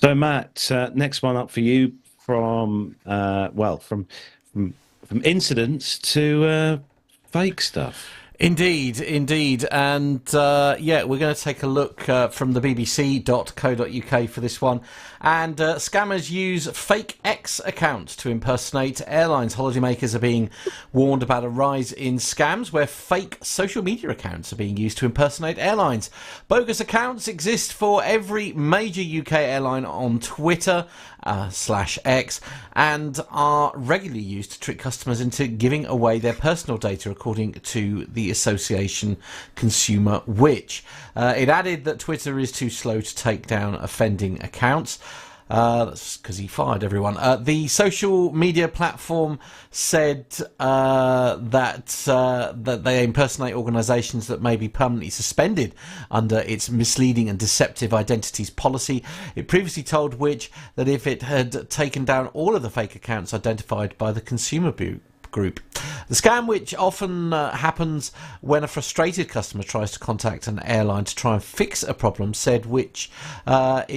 So Matt, next one up for you. from from incidents to fake stuff. Indeed. And we're going to take a look from the bbc.co.uk for this one. And scammers use fake X accounts to impersonate airlines. Holidaymakers are being warned about a rise in scams where fake social media accounts are being used to impersonate airlines. Bogus accounts exist for every major UK airline on Twitter /X and are regularly used to trick customers into giving away their personal data, according to the association Consumer Witch. It added that Twitter is too slow to take down offending accounts. That's because he fired everyone. The social media platform said that they impersonate organisations that may be permanently suspended under its misleading and deceptive identities policy. It previously told Which that if it had taken down all of the fake accounts identified by the Consumer Group. The scam, which often happens when a frustrated customer tries to contact an airline to try and fix a problem, said it said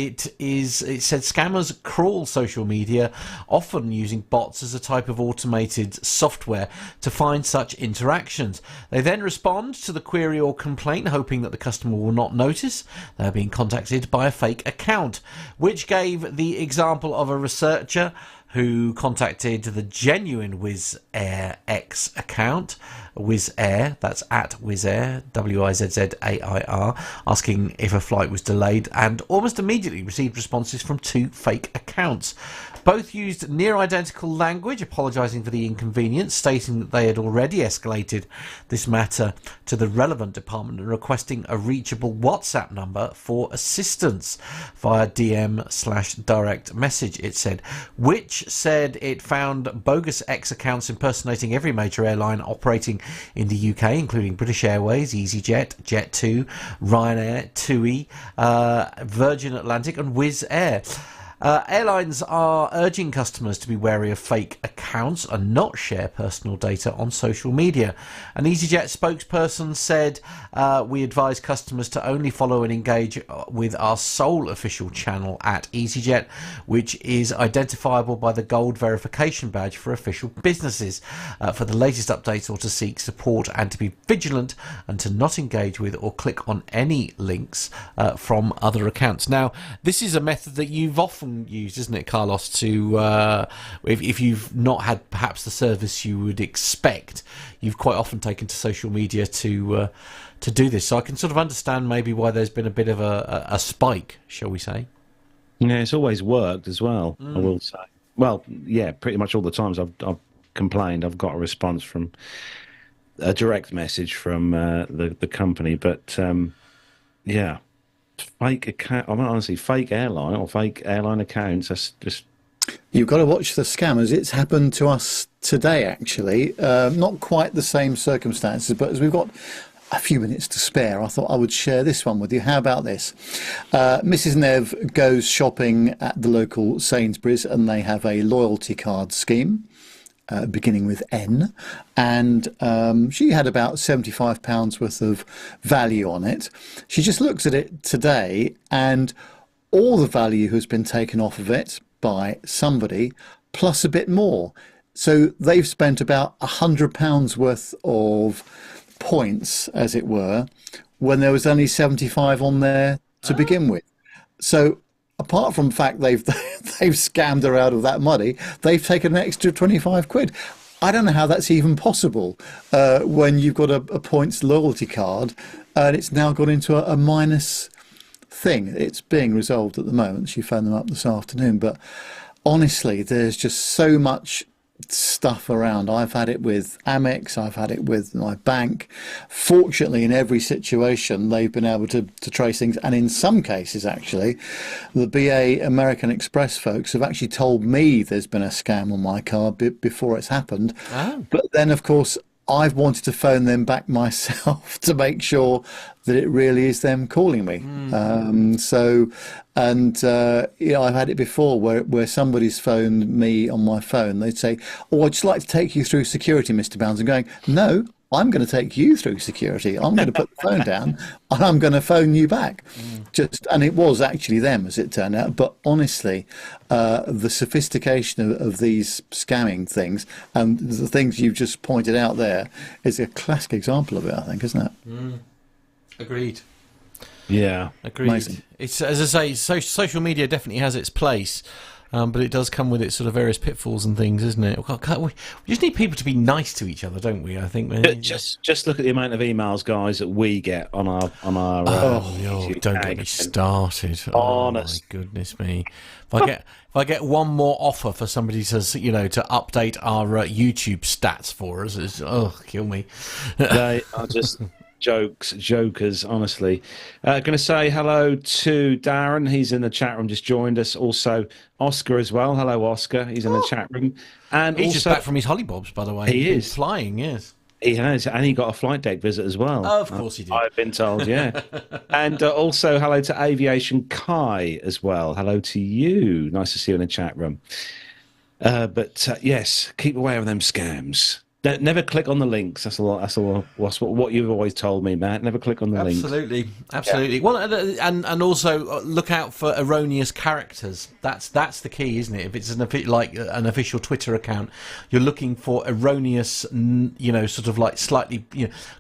scammers crawl social media, often using bots as a type of automated software to find such interactions. They then respond to the query or complaint, hoping that the customer will not notice they are being contacted by a fake account, which gave the example of a researcher who contacted the genuine Wizz Air X account, Wizz Air, that's at Wizz Air, WIZZAIR, asking if a flight was delayed, and almost immediately received responses from 2 fake accounts. Both used near identical language, apologising for the inconvenience, stating that they had already escalated this matter to the relevant department and requesting a reachable WhatsApp number for assistance via DM/direct message, it said. Which said it found bogus X accounts impersonating every major airline operating in the UK, including British Airways, EasyJet, Jet2, Ryanair, TUI, Virgin Atlantic and Wizz Air. Airlines are urging customers to be wary of fake accounts and not share personal data on social media. An EasyJet spokesperson said, we advise customers to only follow and engage with our sole official channel at EasyJet, which is identifiable by the gold verification badge for official businesses, for the latest updates or to seek support, and to be vigilant and to not engage with or click on any links from other accounts. Now, this is a method that you've often used, isn't it, Carlos, to if you've not had perhaps the service you would expect, you've quite often taken to social media to do this. So I can sort of understand maybe why there's been a bit of a spike, shall we say. Yeah, it's always worked as well, I will say. Well, yeah, pretty much all the times I've complained, I've got a response from a direct message from the company, but yeah. Fake account. I mean, honestly, fake airline or fake airline accounts. That's just. You've got to watch the scammers. It's happened to us today, actually. Not quite the same circumstances, but as we've got a few minutes to spare, I thought I would share this one with you. How about this? Mrs. Nev goes shopping at the local Sainsbury's, and they have a loyalty card scheme. Beginning with N, and she had about £75 worth of value on it. She just looks at it today, and all the value has been taken off of it by somebody, plus a bit more. So they've spent about £100 worth of points, as it were, when there was only 75 on there to begin with. So apart from the fact they've scammed her out of that money, they've taken an extra 25 quid. I don't know how that's even possible when you've got a points loyalty card and it's now got into a minus thing. It's being resolved at the moment. She phoned them up this afternoon. But honestly, there's just so much stuff around. I've had it with Amex, I've had it with my bank. Fortunately, in every situation, they've been able to trace things, and in some cases, actually, the BA American Express folks have actually told me there's been a scam on my card before it's happened. But then, of course, I've wanted to phone them back myself to make sure that it really is them calling me. I've had it before where somebody's phoned me on my phone. They'd say, "Oh, I'd just like to take you through security, Mr. Bounds." I'm going, "No, I'm going to take you through security. I'm going to put the phone down and I'm going to phone you back. And it was actually them, as it turned out. But honestly, the sophistication of these scamming things and the things you've just pointed out there is a classic example of it, I think, isn't it? Agreed. Yeah. Agreed. Amazing. It's, as I say, social media definitely has its place. But it does come with its sort of various pitfalls and things, isn't it? We just need people to be nice to each other, don't we? I think. Just look at the amount of emails, guys, that we get on our. Don't get me started. Honest. Oh my goodness me! If I get one more offer for somebody to to update our YouTube stats for us, it's kill me. They are just jokers, honestly. Going to say hello to Darren. He's in the chat room, just joined us. Also, Oscar as well. Hello, Oscar. He's in the chat room. And he's also, just back from his hollybobs, by the way. He is flying, yes. He has, and he got a flight deck visit as well. Oh, of course he did. I've been told, yeah. And also, hello to Aviation Kai as well. Hello to you. Nice to see you in the chat room. But yes, keep away from them scams. Never click on the links. That's what you've always told me, Matt. Never click on the links. Absolutely. Yeah. Well, and also look out for erroneous characters. That's the key, isn't it? If it's an official Twitter account, you're looking for erroneous, sort of like slightly,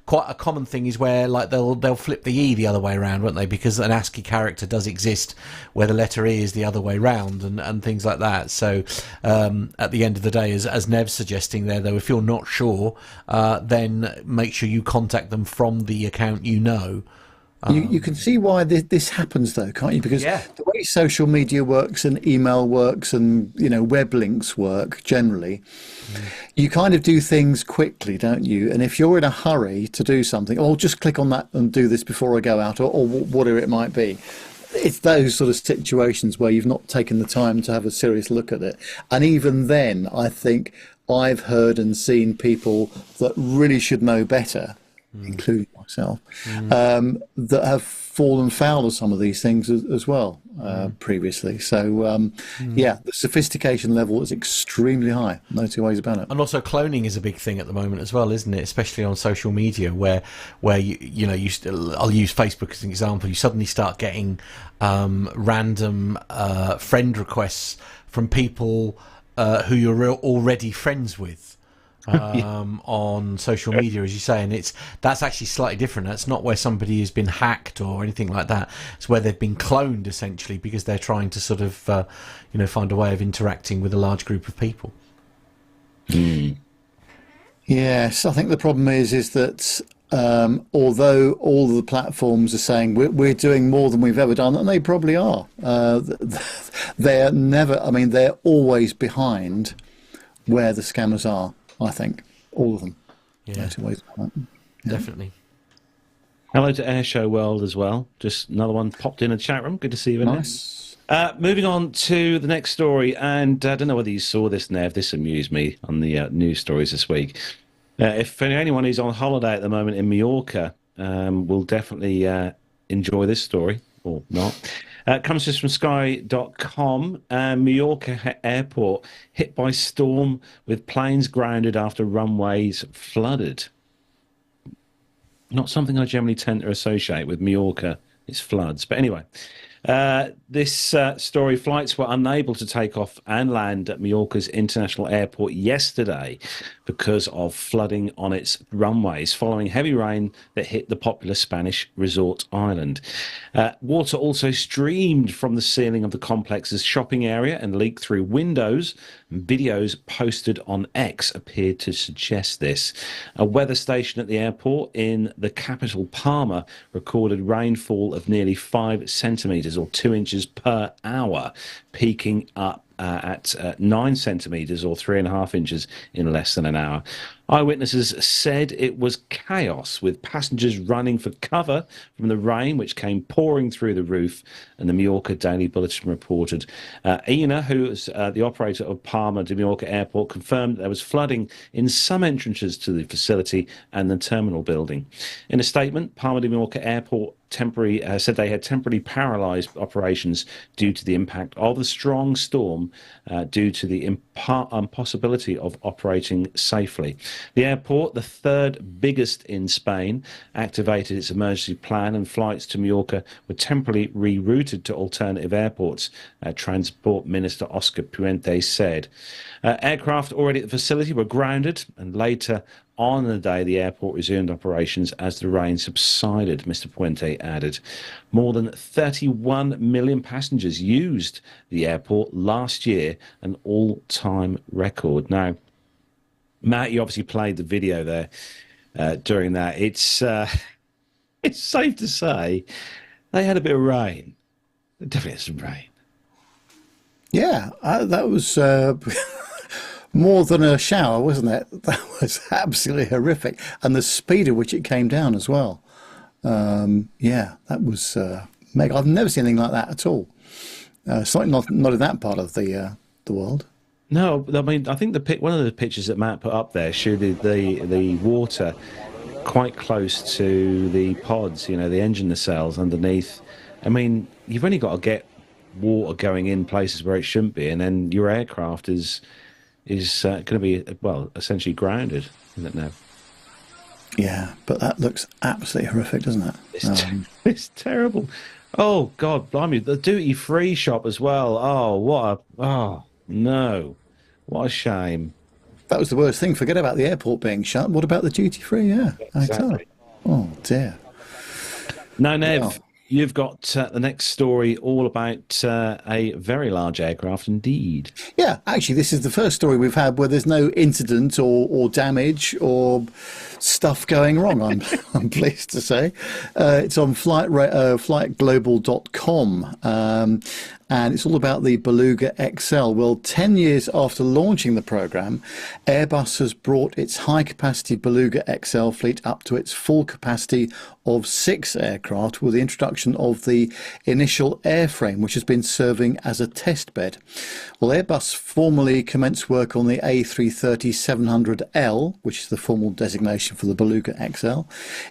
quite a common thing is where like they'll flip the E the other way around, won't they? Because an ASCII character does exist where the letter E is the other way round, and things like that. So at the end of the day, as Nev's suggesting there, though, if you're not sure, then make sure you contact them from the account you can see why this happens, though, can't you? Because the way social media works and email works and web links work generally, you kind of do things quickly, don't you? And if you're in a hurry to do something, just click on that and do this before I go out, or whatever it might be. It's those sort of situations where you've not taken the time to have a serious look at it. And even then, I think I've heard and seen people that really should know better, including myself, that have fallen foul of some of these things as well previously. So, the sophistication level is extremely high. No two ways about it. And also cloning is a big thing at the moment as well, isn't it? Especially on social media where I'll use Facebook as an example. You suddenly start getting random friend requests from people who you're already friends with on social media, as you say, and that's actually slightly different. That's not where somebody has been hacked or anything like that. It's where they've been cloned, essentially, because they're trying to sort of find a way of interacting with a large group of people. Yes, I think the problem is that although all of the platforms are saying we're doing more than we've ever done, and they probably are, they're always behind where the scammers are, I think. All of them. Yeah. Definitely. Hello to Air Show World as well. Just another one popped in a chat room. Good to see you in nice. there. Moving on to the next story, and I don't know whether you saw this, Nev. This amused me on the news stories this week. If anyone who's on holiday at the moment in Majorca will definitely enjoy this story, or not. It comes just from sky.com. Majorca airport hit by storm with planes grounded after runways flooded. Not something I generally tend to associate with Majorca, it's floods. But anyway, this story, flights were unable to take off and land at Majorca's international airport yesterday because of flooding on its runways following heavy rain that hit the popular Spanish resort island. Water also streamed from the ceiling of the complex's shopping area and leaked through windows. Videos posted on X appeared to suggest this. A weather station at the airport in the capital, Palma, recorded rainfall of nearly 5 centimetres or 2 inches per hour, peaking up at 9 centimetres or 3.5 inches in less than an hour. Eyewitnesses said it was chaos, with passengers running for cover from the rain, which came pouring through the roof, and the Majorca Daily Bulletin reported. Ina, who is the operator of Palma de Majorca Airport, confirmed there was flooding in some entrances to the facility and the terminal building. In a statement, Palma de Majorca Airport said they had temporarily paralysed operations due to the impact of the strong storm, due to the impossibility of operating safely. The airport, the third biggest in Spain, activated its emergency plan, and flights to Majorca were temporarily rerouted to alternative airports, Transport Minister Oscar Puente said. Aircraft already at the facility were grounded, and later on in the day, the airport resumed operations as the rain subsided, Mr. Puente added. More than 31 million passengers used the airport last year, an all-time record. Now, Matt, you obviously played the video there during that. It's safe to say they had a bit of rain. They definitely had some rain. Yeah, that was more than a shower, wasn't it? That was absolutely horrific. And the speed at which it came down as well. Yeah, that was mega. I've never seen anything like that at all. Certainly not in that part of the world. No, I mean, I think one of the pictures that Matt put up there showed the water quite close to the pods, the engine nacelles underneath. I mean, you've only got to get water going in places where it shouldn't be, and then your aircraft is going to be, well, essentially grounded, isn't it now? Yeah, but that looks absolutely horrific, doesn't it? It's terrible. Oh, God, blimey. The duty-free shop as well. Oh, no. What a shame. That was the worst thing. Forget about the airport being shut. What about the duty-free? Yeah, exactly. Oh, dear. Now, Nev, you've got the next story all about a very large aircraft indeed. Yeah, actually, this is the first story we've had where there's no incident or damage or stuff going wrong, I'm pleased to say. It's on flightglobal.com. And it's all about the Beluga XL. Well, 10 years after launching the programme, Airbus has brought its high-capacity Beluga XL fleet up to its full capacity of 6 aircraft with the introduction of the initial airframe, which has been serving as a test bed. Well, Airbus formally commenced work on the A330-700L, which is the formal designation for the Beluga XL,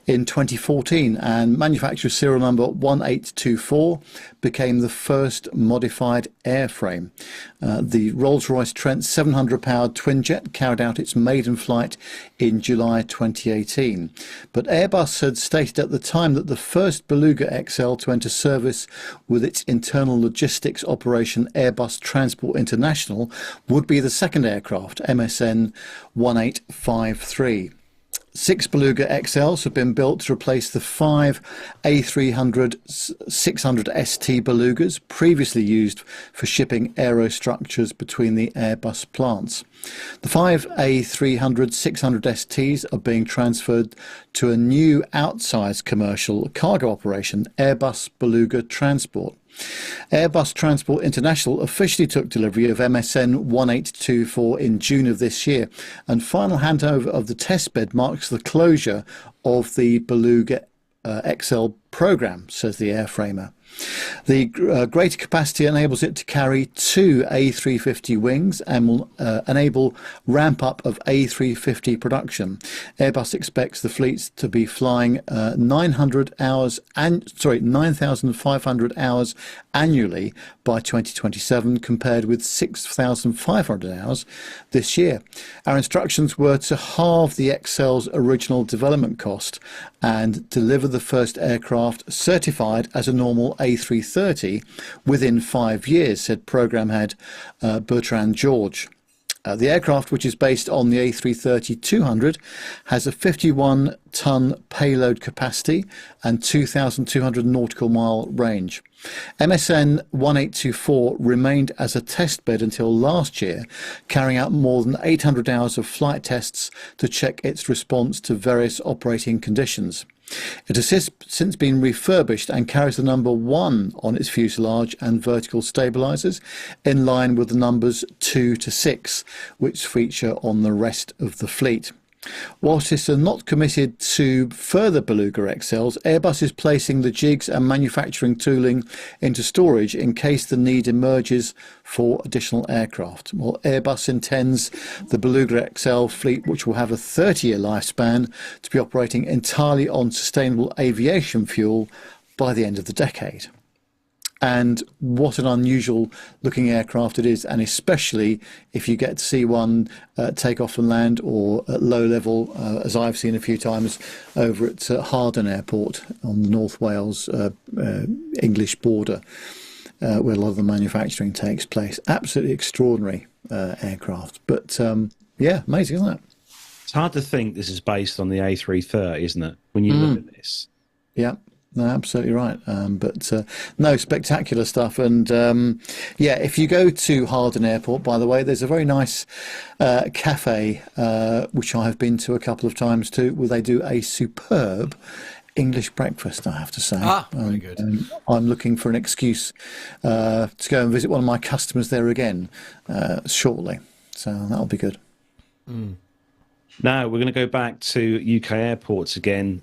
in 2014, and manufacturer serial number 1824 became the first modified airframe. The Rolls-Royce Trent 700-powered twinjet carried out its maiden flight in July 2018. But Airbus had stated at the time that the first Beluga XL to enter service with its internal logistics operation Airbus Transport International would be the second aircraft, MSN 1853. 6 Beluga XLs have been built to replace the 5 A300-600ST Belugas previously used for shipping aerostructures between the Airbus plants. The 5 A300-600STs are being transferred to a new outsized commercial cargo operation, Airbus Beluga Transport. Airbus Transport International officially took delivery of MSN 1824 in June of this year, and final handover of the testbed marks the closure of the Beluga XL programme, says the airframer. The greater capacity enables it to carry 2 A350 wings and will enable ramp up of A350 production. Airbus expects the fleet to be flying 9,500 hours annually by 2027, compared with 6,500 hours this year. Our instructions were to halve the XL's original development cost and deliver the first aircraft certified as a normal A330 within 5 years, said Programme Head Bertrand George. The aircraft, which is based on the A330-200, has a 51-ton payload capacity and 2,200 nautical mile range. MSN 1824 remained as a test bed until last year, carrying out more than 800 hours of flight tests to check its response to various operating conditions. It has since been refurbished and carries the number 1 on its fuselage and vertical stabilisers, in line with the numbers 2 to 6, which feature on the rest of the fleet. Whilst it's not committed to further Beluga XLs, Airbus is placing the jigs and manufacturing tooling into storage in case the need emerges for additional aircraft. Well, Airbus intends the Beluga XL fleet, which will have a 30-year lifespan, to be operating entirely on sustainable aviation fuel by the end of the decade. and what an unusual looking aircraft it is, and especially if you get to see one take off and land or at low level, as I've seen a few times over at Harden Airport on the North Wales English border, where a lot of the manufacturing takes place. Absolutely extraordinary aircraft. But yeah, amazing, isn't it? It's hard to think this is based on the A330, isn't it, when you look at this? Yeah. No, absolutely right. But no, spectacular stuff. And yeah, if you go to Harden Airport, by the way, there's a very nice cafe, which I have been to a couple of times too, where they do a superb English breakfast, I have to say. Very good. I'm looking for an excuse to go and visit one of my customers there again shortly. So that'll be good. Now we're going to go back to UK airports again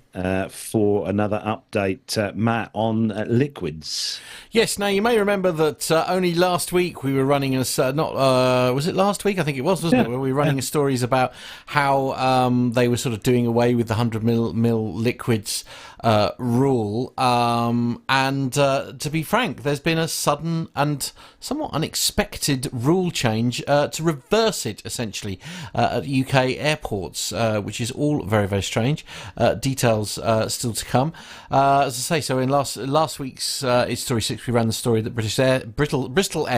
for another update, Matt, on liquids. Yes. Now you may remember that only last week we were running was it last week? I think it was, wasn't it? Where we were running stories about how they were sort of doing away with the 100 mil liquids rule. And to be frank, there's been a sudden and somewhat unexpected rule change to reverse it, essentially, at UK airports, which is all very, very strange. Details still to come. As I say, so in last week's It's Story 6, we ran the story that Bristol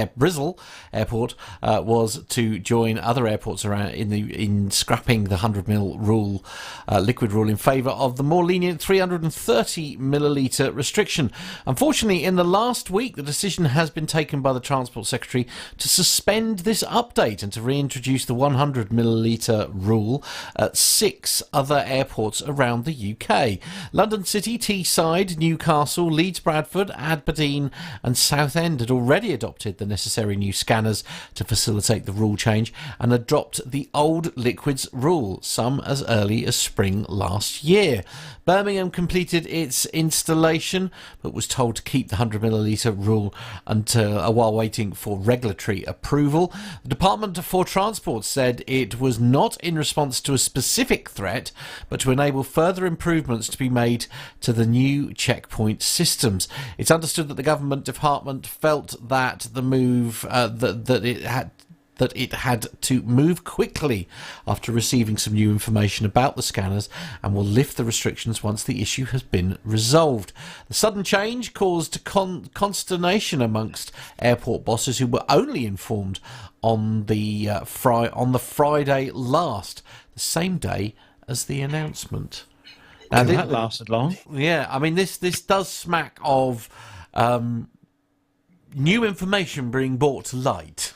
Airport was to join other airports around in scrapping the 100 mil rule, liquid rule, in favour of the more lenient 330 millilitre restriction. Unfortunately, in the last week, the decision has been taken by the Transport Secretary to suspend this update and to reintroduce the 100 millilitre rule at 6 other airports around the UK. London City, Teesside, Newcastle, Leeds Bradford, Aberdeen and Southend had already adopted the necessary new scanners to facilitate the rule change and had dropped the old liquids rule, some as early as spring last year. Birmingham completed its installation but was told to keep the 100 millilitre rule until while waiting for regulatory approval. The Department for Transport said it was not in response to a specific threat but to enable further improvements to be made to the new checkpoint systems. It's understood that the government department felt that the move that it had to move quickly after receiving some new information about the scanners and will lift the restrictions once the issue has been resolved. The sudden change caused consternation amongst airport bosses who were only informed on the Friday last, the same day as the announcement. Now, that lasted long. Yeah, I mean, this does smack of new information being brought to light.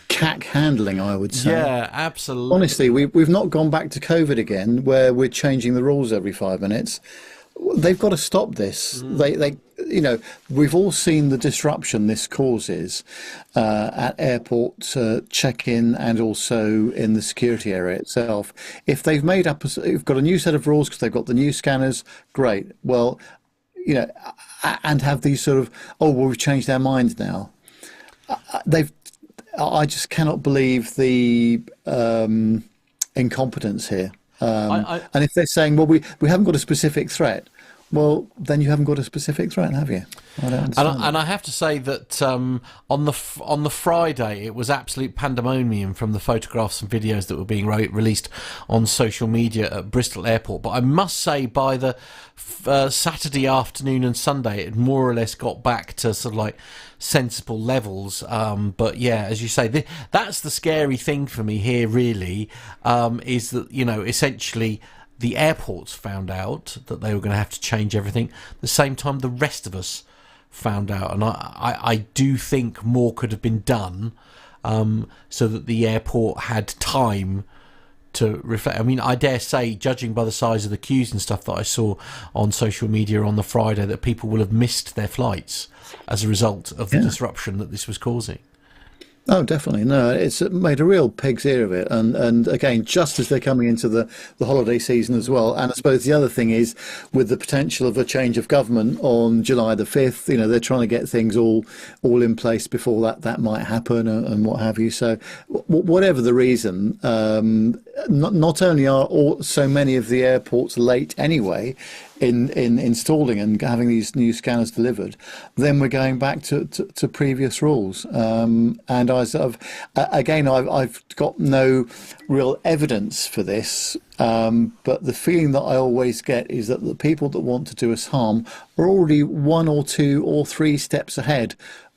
CAC handling, I would say. Yeah, absolutely. Honestly, we've not gone back to COVID again, where we're changing the rules every 5 minutes. They've got to stop this. They we've all seen the disruption this causes at airport check-in and also in the security area itself. If they've you've got a new set of rules because they've got the new scanners, great. Well, and have these sort of, we've changed our minds now. I just cannot believe the incompetence here. And if they're saying, well, we haven't got a specific threat, well, then you haven't got a specific threat, have you? I don't understand. And I have to say that on the Friday, it was absolute pandemonium from the photographs and videos that were being released on social media at Bristol Airport. But I must say, by the Saturday afternoon and Sunday, it more or less got back to sort of like sensible levels. But yeah, as you say, that's the scary thing for me here, really, is that, essentially the airports found out that they were going to have to change everything the same time the rest of us found out. And I do think more could have been done so that the airport had time to reflect. I mean, I dare say, judging by the size of the queues and stuff that I saw on social media on the Friday, that people will have missed their flights as a result of the disruption that this was causing. Oh, definitely. No, it's made a real pig's ear of it. And again, just as they're coming into the holiday season as well. And I suppose the other thing is, with the potential of a change of government on July the 5th, they're trying to get things all in place before that might happen and what have you. So whatever the reason, not only are so many of the airports late anyway, in installing and having these new scanners delivered, then we're going back to previous rules. And I sort of, again, I've got no real evidence for this, but the feeling that I always get is that the people that want to do us harm are already 1 or 2 or 3 steps ahead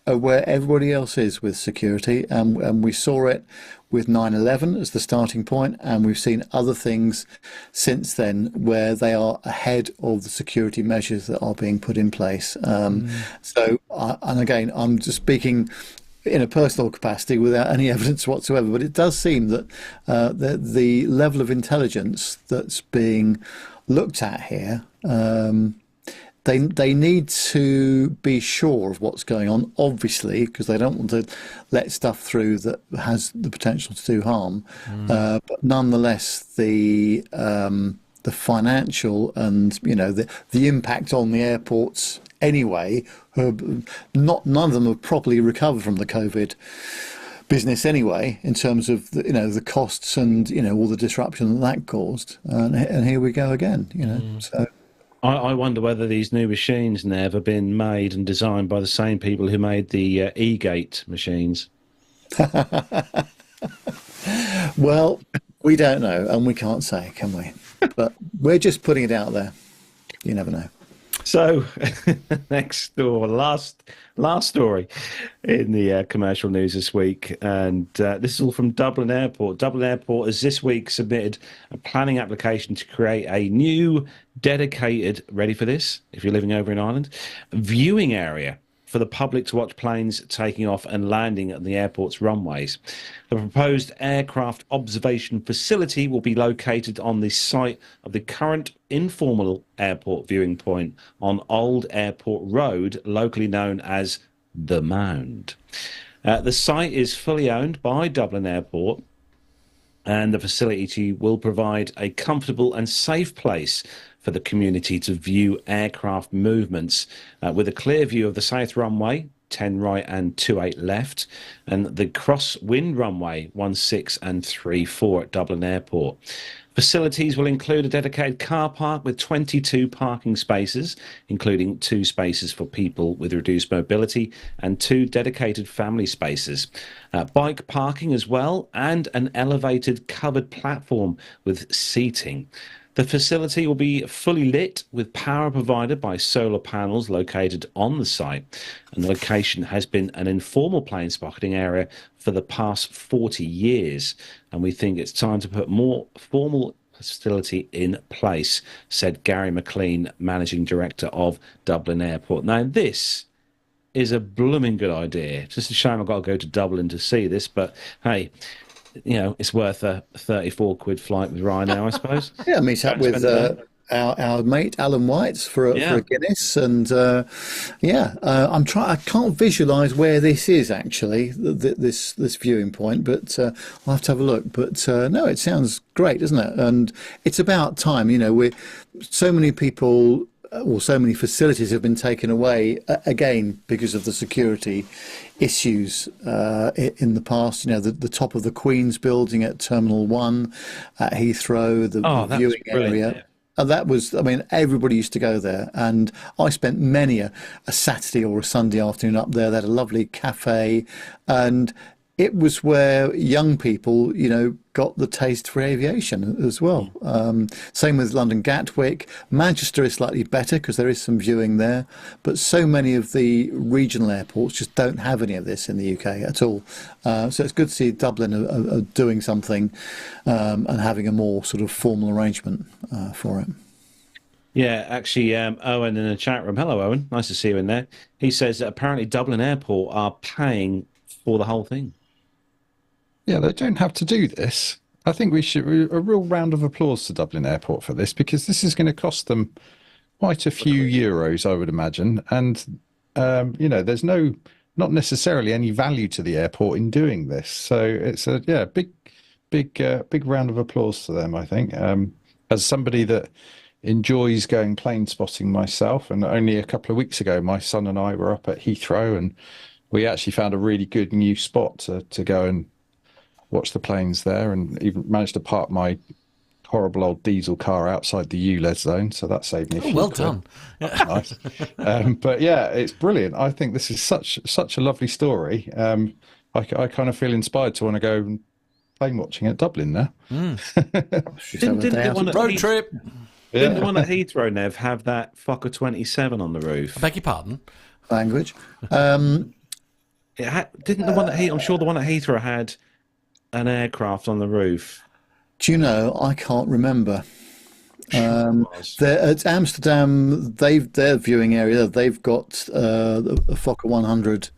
of where everybody else is with security. And we saw it with 9/11 as the starting point, and we've seen other things since then where they are ahead of the security measures that are being put in place. So, and again, I'm just speaking in a personal capacity without any evidence whatsoever, but it does seem that the level of intelligence that's being looked at here, they need to be sure of what's going on, obviously, because they don't want to let stuff through that has the potential to do harm. But nonetheless, the financial and the impact on the airports anyway, none of them have properly recovered from the COVID business anyway, in terms of the costs and all the disruption that caused. And here we go again. So. I wonder whether these new machines now have been made and designed by the same people who made the E-Gate machines. Well, we don't know, and we can't say, can we? But we're just putting it out there. You never know. So, next door, last story in the commercial news this week, and this is all from Dublin Airport. Dublin Airport has this week submitted a planning application to create a new dedicated, ready for this, if you're living over in Ireland, viewing area for the public to watch planes taking off and landing at the airport's runways. The proposed aircraft observation facility will be located on the site of the current informal airport viewing point on Old Airport Road, locally known as The Mound. The site is fully owned by Dublin Airport, and the facility will provide a comfortable and safe place for the community to view aircraft movements with a clear view of the south runway, 10 right and 28 left, and the crosswind runway, 16 and 34 at Dublin Airport. Facilities will include a dedicated car park with 22 parking spaces, including 2 spaces for people with reduced mobility and 2 dedicated family spaces. Bike parking as well, and an elevated covered platform with seating. The facility will be fully lit with power provided by solar panels located on the site, and the location has been an informal plane spotting area for the past 40 years, and we think it's time to put more formal facility in place, said Gary McLean, Managing Director of Dublin Airport. Now, this is a blooming good idea. It's just a shame I've got to go to Dublin to see this, but hey, it's worth a 34 quid flight with Ryanair, I suppose. Yeah, meet up with our mate Alan White for a Guinness, and I can't visualise where this is actually, this viewing point, but I'll have to have a look. But no, it sounds great, doesn't it? And it's about time. So many people, or so many facilities have been taken away again because of the security issues in the past. The top of the Queen's building at Terminal 1 at Heathrow, the viewing area. That was, everybody used to go there, and I spent many a Saturday or a Sunday afternoon up there. They had a lovely cafe, and it was where young people, got the taste for aviation as well. Same with London Gatwick. Manchester is slightly better because there is some viewing there, but so many of the regional airports just don't have any of this in the UK at all. So it's good to see Dublin are doing something and having a more sort of formal arrangement for it. Yeah, actually, Owen in the chat room. Hello, Owen. Nice to see you in there. He says that apparently Dublin Airport are paying for the whole thing. Yeah, they don't have to do this. I think we should a real round of applause to Dublin Airport for this, because this is going to cost them quite a few euros, I would imagine. And, there's not necessarily any value to the airport in doing this. So it's a big round of applause to them, I think. As somebody that enjoys going plane spotting myself, and only a couple of weeks ago, my son and I were up at Heathrow, and we actually found a really good new spot to go and watch the planes there, and even managed to park my horrible old diesel car outside the ULEZ zone, so that saved me a few Well quid. done. Nice. But yeah, it's brilliant. I think this is such a lovely story. I kind of feel inspired to want to go plane watching at Dublin now. Didn't the one at Road trip. Didn't the one at Heathrow, Nev, have that Fokker 27 on the roof? I beg your pardon? Language. Didn't the one at I'm sure the one at Heathrow had an aircraft on the roof. Do you know, I can't remember. At Amsterdam, their viewing area, they've got a Fokker 100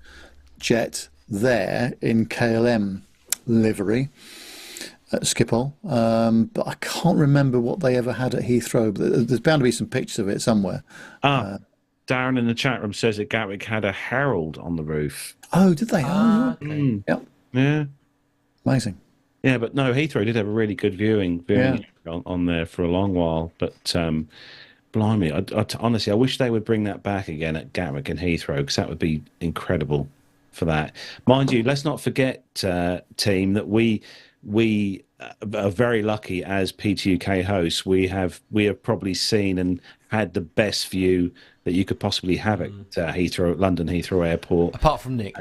jet there in KLM livery at Schiphol. But I can't remember what they ever had at Heathrow. But there's bound to be some pictures of it somewhere. Darren in the chat room says that Gatwick had a Herald on the roof. Oh, did they? Okay. Yep. Yeah. Amazing. Yeah, but no, Heathrow did have a really good viewing on there for a long while. But blimey, honestly, I wish they would bring that back again at Gatwick and Heathrow, because that would be incredible for that. Mind you, let's not forget, team, that we are very lucky as PTUK hosts. We have probably seen and had the best view that you could possibly have at London Heathrow Airport. Apart from Nick.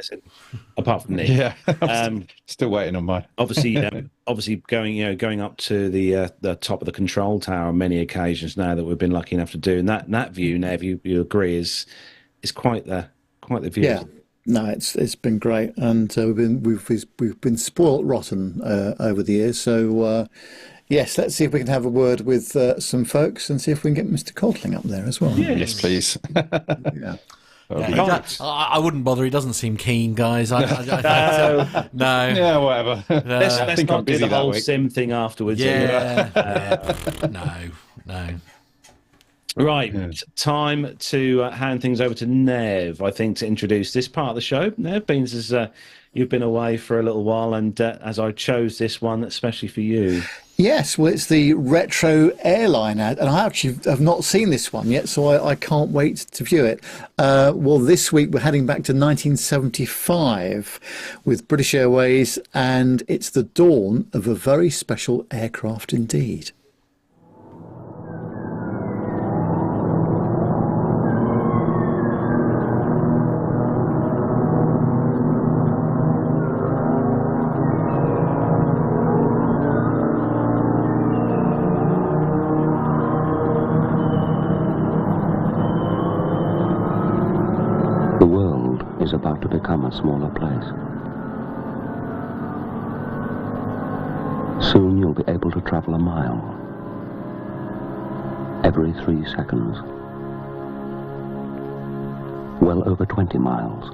Apart from Nick. Yeah, still waiting on mine. Obviously going up to the top of the control tower on many occasions now that we've been lucky enough to do, and that view, Nev, you agree, is quite the view. Yeah. No, it's been great, and we've been spoilt rotten over the years. So yes, let's see if we can have a word with some folks and see if we can get Mr. Codling up there as well. Yes, please. Yeah. I wouldn't bother. He doesn't seem keen, guys. No. Yeah, whatever. Let's not do the whole sim thing afterwards. Yeah. No. Right, time to hand things over to Nev, I think, to introduce this part of the show. Nev, being as you've been away for a little while, and as I chose this one especially for you. Yes, well, it's the retro airline ad, and I actually have not seen this one yet, so I can't wait to view it. Well, this week we're heading back to 1975 with British Airways, and it's the dawn of a very special aircraft indeed. Is about to become a smaller place. Soon you'll be able to travel a mile every 3 seconds. Well over 20 miles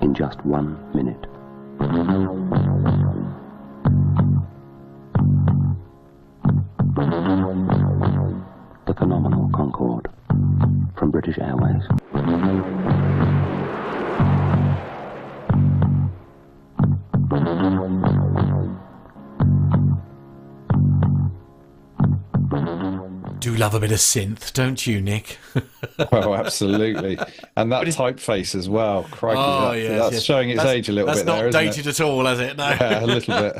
in just 1 minute. The phenomenal Concorde from British Airways. Do love a bit of synth, don't you, Nick? Oh, absolutely. And that typeface as well. Crikey, that's showing its age a little bit there, That's not dated at all, has it? No. Yeah, a little bit.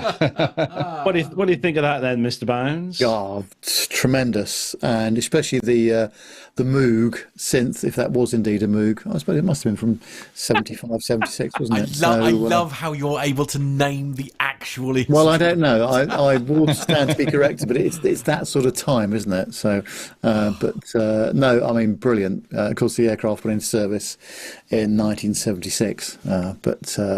What do you think of that then, Mr. Bones? Oh, it's tremendous, and especially the Moog synth, if that was indeed a Moog. I suppose it must have been from 75, 76, wasn't it? I love how you're able to name the actual instrument. Well, I don't know. I will stand to be corrected, but it's that sort of time, isn't it? So, no, I mean, brilliant. Of course, the aircraft went into service in 1976.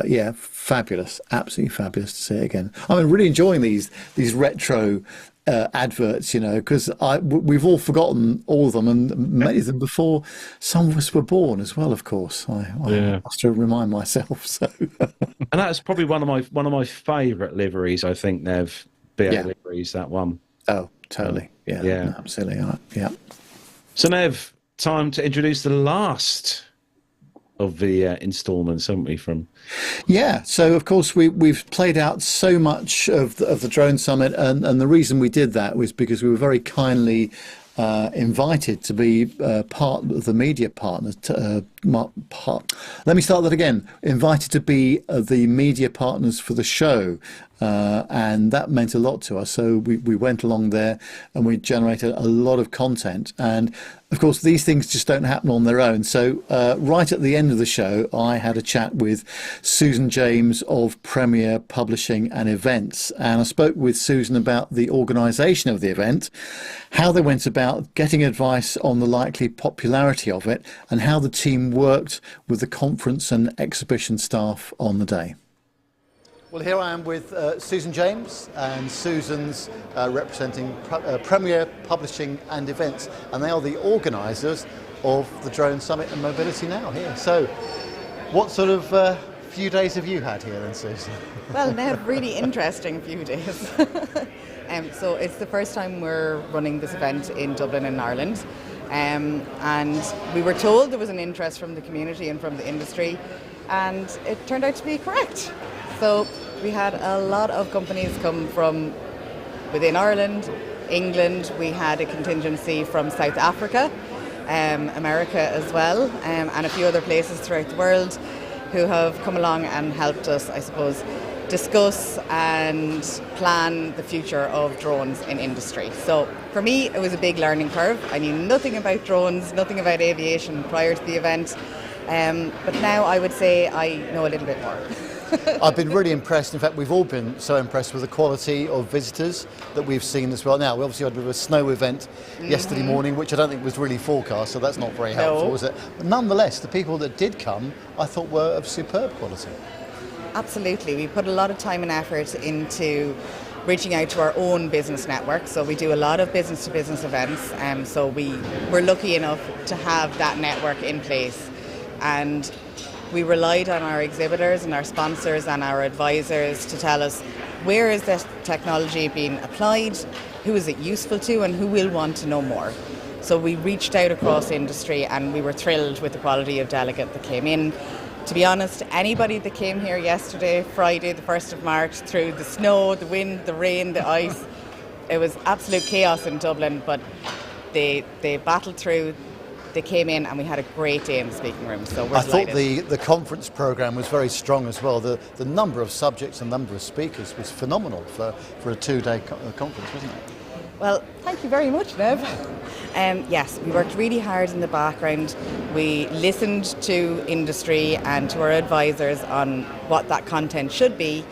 Yeah, fabulous, absolutely fabulous to see it again. I'm really enjoying these retro adverts, because we've all forgotten all of them, and many of them before some of us were born as well. Of course, I must remind myself. So, and that's probably one of my favourite liveries. I think Nev liveries, that one. Oh, totally. Yeah. No, absolutely. Yeah. So Nev, time to introduce the last of the instalments, haven't we? So of course we've played out so much of the drone summit, and the reason we did that was because we were very kindly invited to be part of the media partners. Let me start that again. Invited to be the media partners for the show. And that meant a lot to us. So we went along there and we generated a lot of content. And of course, these things just don't happen on their own. So right at the end of the show, I had a chat with Susan James of Premier Publishing and Events. And I spoke with Susan about the organisation of the event, how they went about getting advice on the likely popularity of it, and how the team worked with the conference and exhibition staff on the day. Well, here I am with Susan James, and Susan's representing Premier Publishing and Events, and they are the organisers of the Drone Summit and Mobility Now here. So, what sort of few days have you had here then, Susan? Well, they have really interesting few days. So it's the first time we're running this event in Dublin in Ireland, and we were told there was an interest from the community and from the industry, and it turned out to be correct. So we had a lot of companies come from within Ireland, England. We had a contingency from South Africa, America as well, and a few other places throughout the world who have come along and helped us, I suppose, discuss and plan the future of drones in industry. So for me, it was a big learning curve. I knew nothing about drones, nothing about aviation prior to the event, but now I would say I know a little bit more. I've been really impressed. In fact, we've all been so impressed with the quality of visitors that we've seen as well. Now, we obviously had a bit of a snow event yesterday morning, which I don't think was really forecast, so that's not very helpful, was it? But nonetheless, the people that did come, I thought were of superb quality. Absolutely. We put a lot of time and effort into reaching out to our own business network. So we do a lot of business-to-business events, so we're lucky enough to have that network in place. And we relied on our exhibitors and our sponsors and our advisors to tell us where is this technology being applied, who is it useful to, and who will want to know more. So we reached out across industry, and we were thrilled with the quality of delegate that came in. To be honest, anybody that came here yesterday, Friday the 1st of March, through the snow, the wind, the rain, the ice, it was absolute chaos in Dublin, but they battled through. They came in and we had a great day in the speaking room, so we're delighted. I thought the conference programme was very strong as well. The number of subjects and number of speakers was phenomenal for a two-day conference, wasn't it? Well, thank you very much, Nev. Yes, we worked really hard in the background. We listened to industry and to our advisors on what that content should be,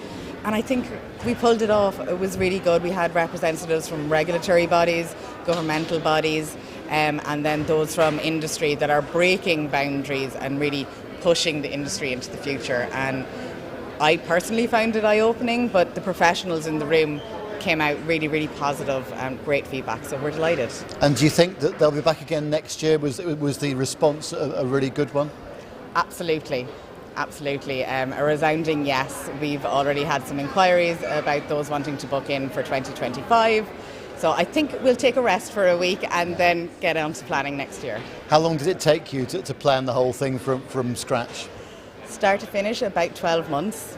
and I think we pulled it off. It was really good. We had representatives from regulatory bodies, governmental bodies, and then those from industry that are breaking boundaries and really pushing the industry into the future. And I personally found it eye-opening, but the professionals in the room came out really, really positive and great feedback, so we're delighted. And do you think that they'll be back again next year? Was the response a really good one? Absolutely. Absolutely. A resounding yes. We've already had some inquiries about those wanting to book in for 2025. So I think we'll take a rest for a week and then get on to planning next year. How long did it take you to plan the whole thing from scratch? Start to finish, about 12 months.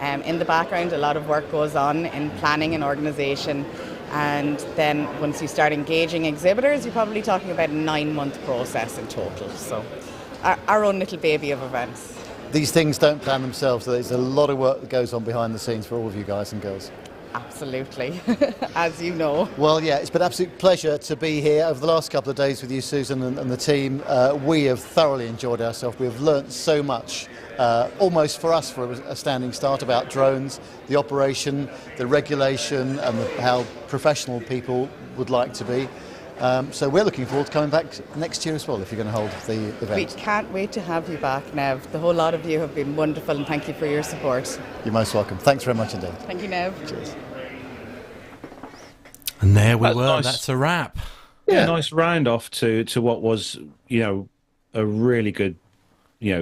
In the background, a lot of work goes on in planning and organisation. And then once you start engaging exhibitors, you're probably talking about a 9-month process in total. So our own little baby of events. These things don't plan themselves, so there's a lot of work that goes on behind the scenes for all of you guys and girls. Absolutely, as you know. Well, yeah, it's been an absolute pleasure to be here over the last couple of days with you, Susan, and the team. We have thoroughly enjoyed ourselves. We have learnt so much, almost for us, for a standing start, about drones, the operation, the regulation, and how professional people would like to be. So we're looking forward to coming back next year as well, if you're going to hold the event. We can't wait to have you back, Nev. The whole lot of you have been wonderful, and thank you for your support. You're most welcome. Thanks very much indeed. Thank you, Nev. Cheers. And there we were. Nice. That's a wrap. Yeah, nice round off to what was, a really good,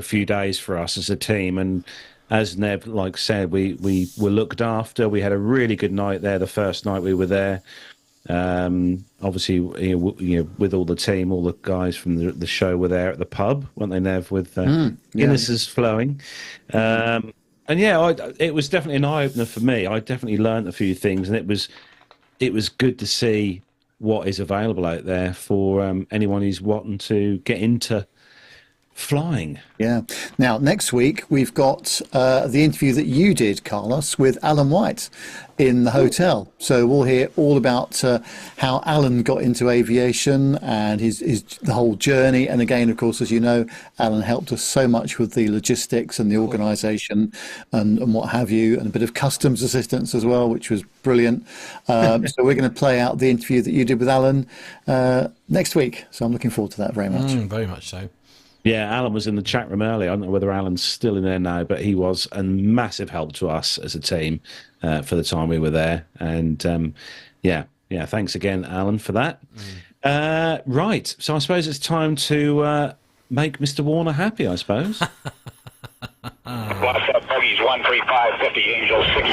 few days for us as a team. And as Nev said, we were looked after. We had a really good night there. The first night we were there. Obviously, with all the team, all the guys from the show were there at the pub, weren't they, Nev? With Guinnesses flowing, and it was definitely an eye opener for me. I definitely learned a few things, and it was good to see what is available out there for anyone who's wanting to get into flying. Yeah. Now, next week, we've got the interview that you did, Carlos, with Alan White in the hotel. So we'll hear all about how Alan got into aviation and the whole journey. And again, of course, as you know, Alan helped us so much with the logistics and the organisation and what have you, and a bit of customs assistance as well, which was brilliant. So we're going to play out the interview that you did with Alan next week. So I'm looking forward to that very much. Very much so. Yeah, Alan was in the chat room earlier. I don't know whether Alan's still in there now, but he was a massive help to us as a team for the time we were there. And yeah, thanks again, Alan, for that. Right, so I suppose it's time to make Mr. Warner happy, I suppose. What's up, Bogies 13550, Angel 16,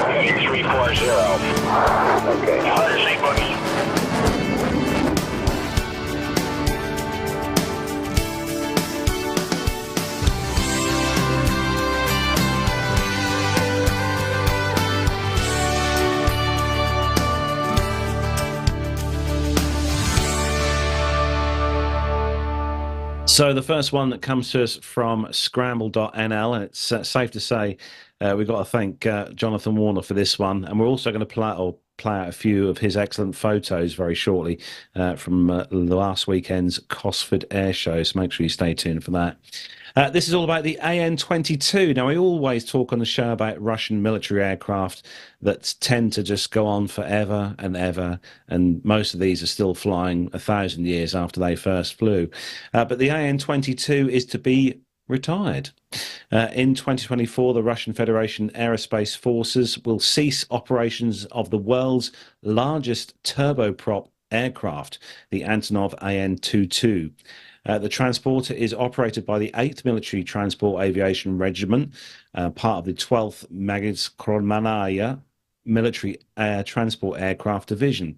heading 340. Okay. 100 Boogie. So the first one that comes to us from scramble.nl, and it's safe to say we've got to thank Jonathan Warner for this one, and we're also going to play out a few of his excellent photos very shortly from the last weekend's Cosford Air Show, so make sure you stay tuned for that. This is all about the AN-22. Now, we always talk on the show about Russian military aircraft that tend to just go on forever and ever, and most of these are still flying 1,000 years after they first flew. But the AN-22 is to be retired. In 2024, the Russian Federation Aerospace Forces will cease operations of the world's largest turboprop aircraft, the Antonov AN-22. The transporter is operated by the 8th Military Transport Aviation Regiment, part of the 12th Magistronaya Military Air Transport Aircraft Division.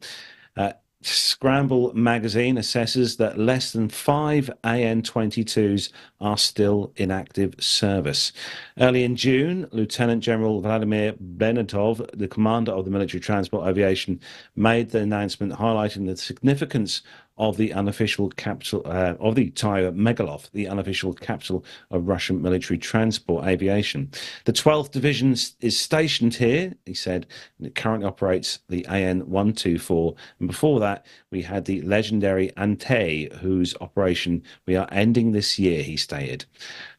Scramble magazine assesses that less than 5 AN-22s are still in active service. Early in June, Lieutenant General Vladimir Benetov, the commander of the Military Transport Aviation, made the announcement highlighting the significance of the unofficial capital of the Tyre Megalov, the unofficial capital of Russian military transport aviation. The 12th Division is stationed here, he said, and it currently operates the AN-124. And before that, we had the legendary Ante, whose operation we are ending this year, he stated.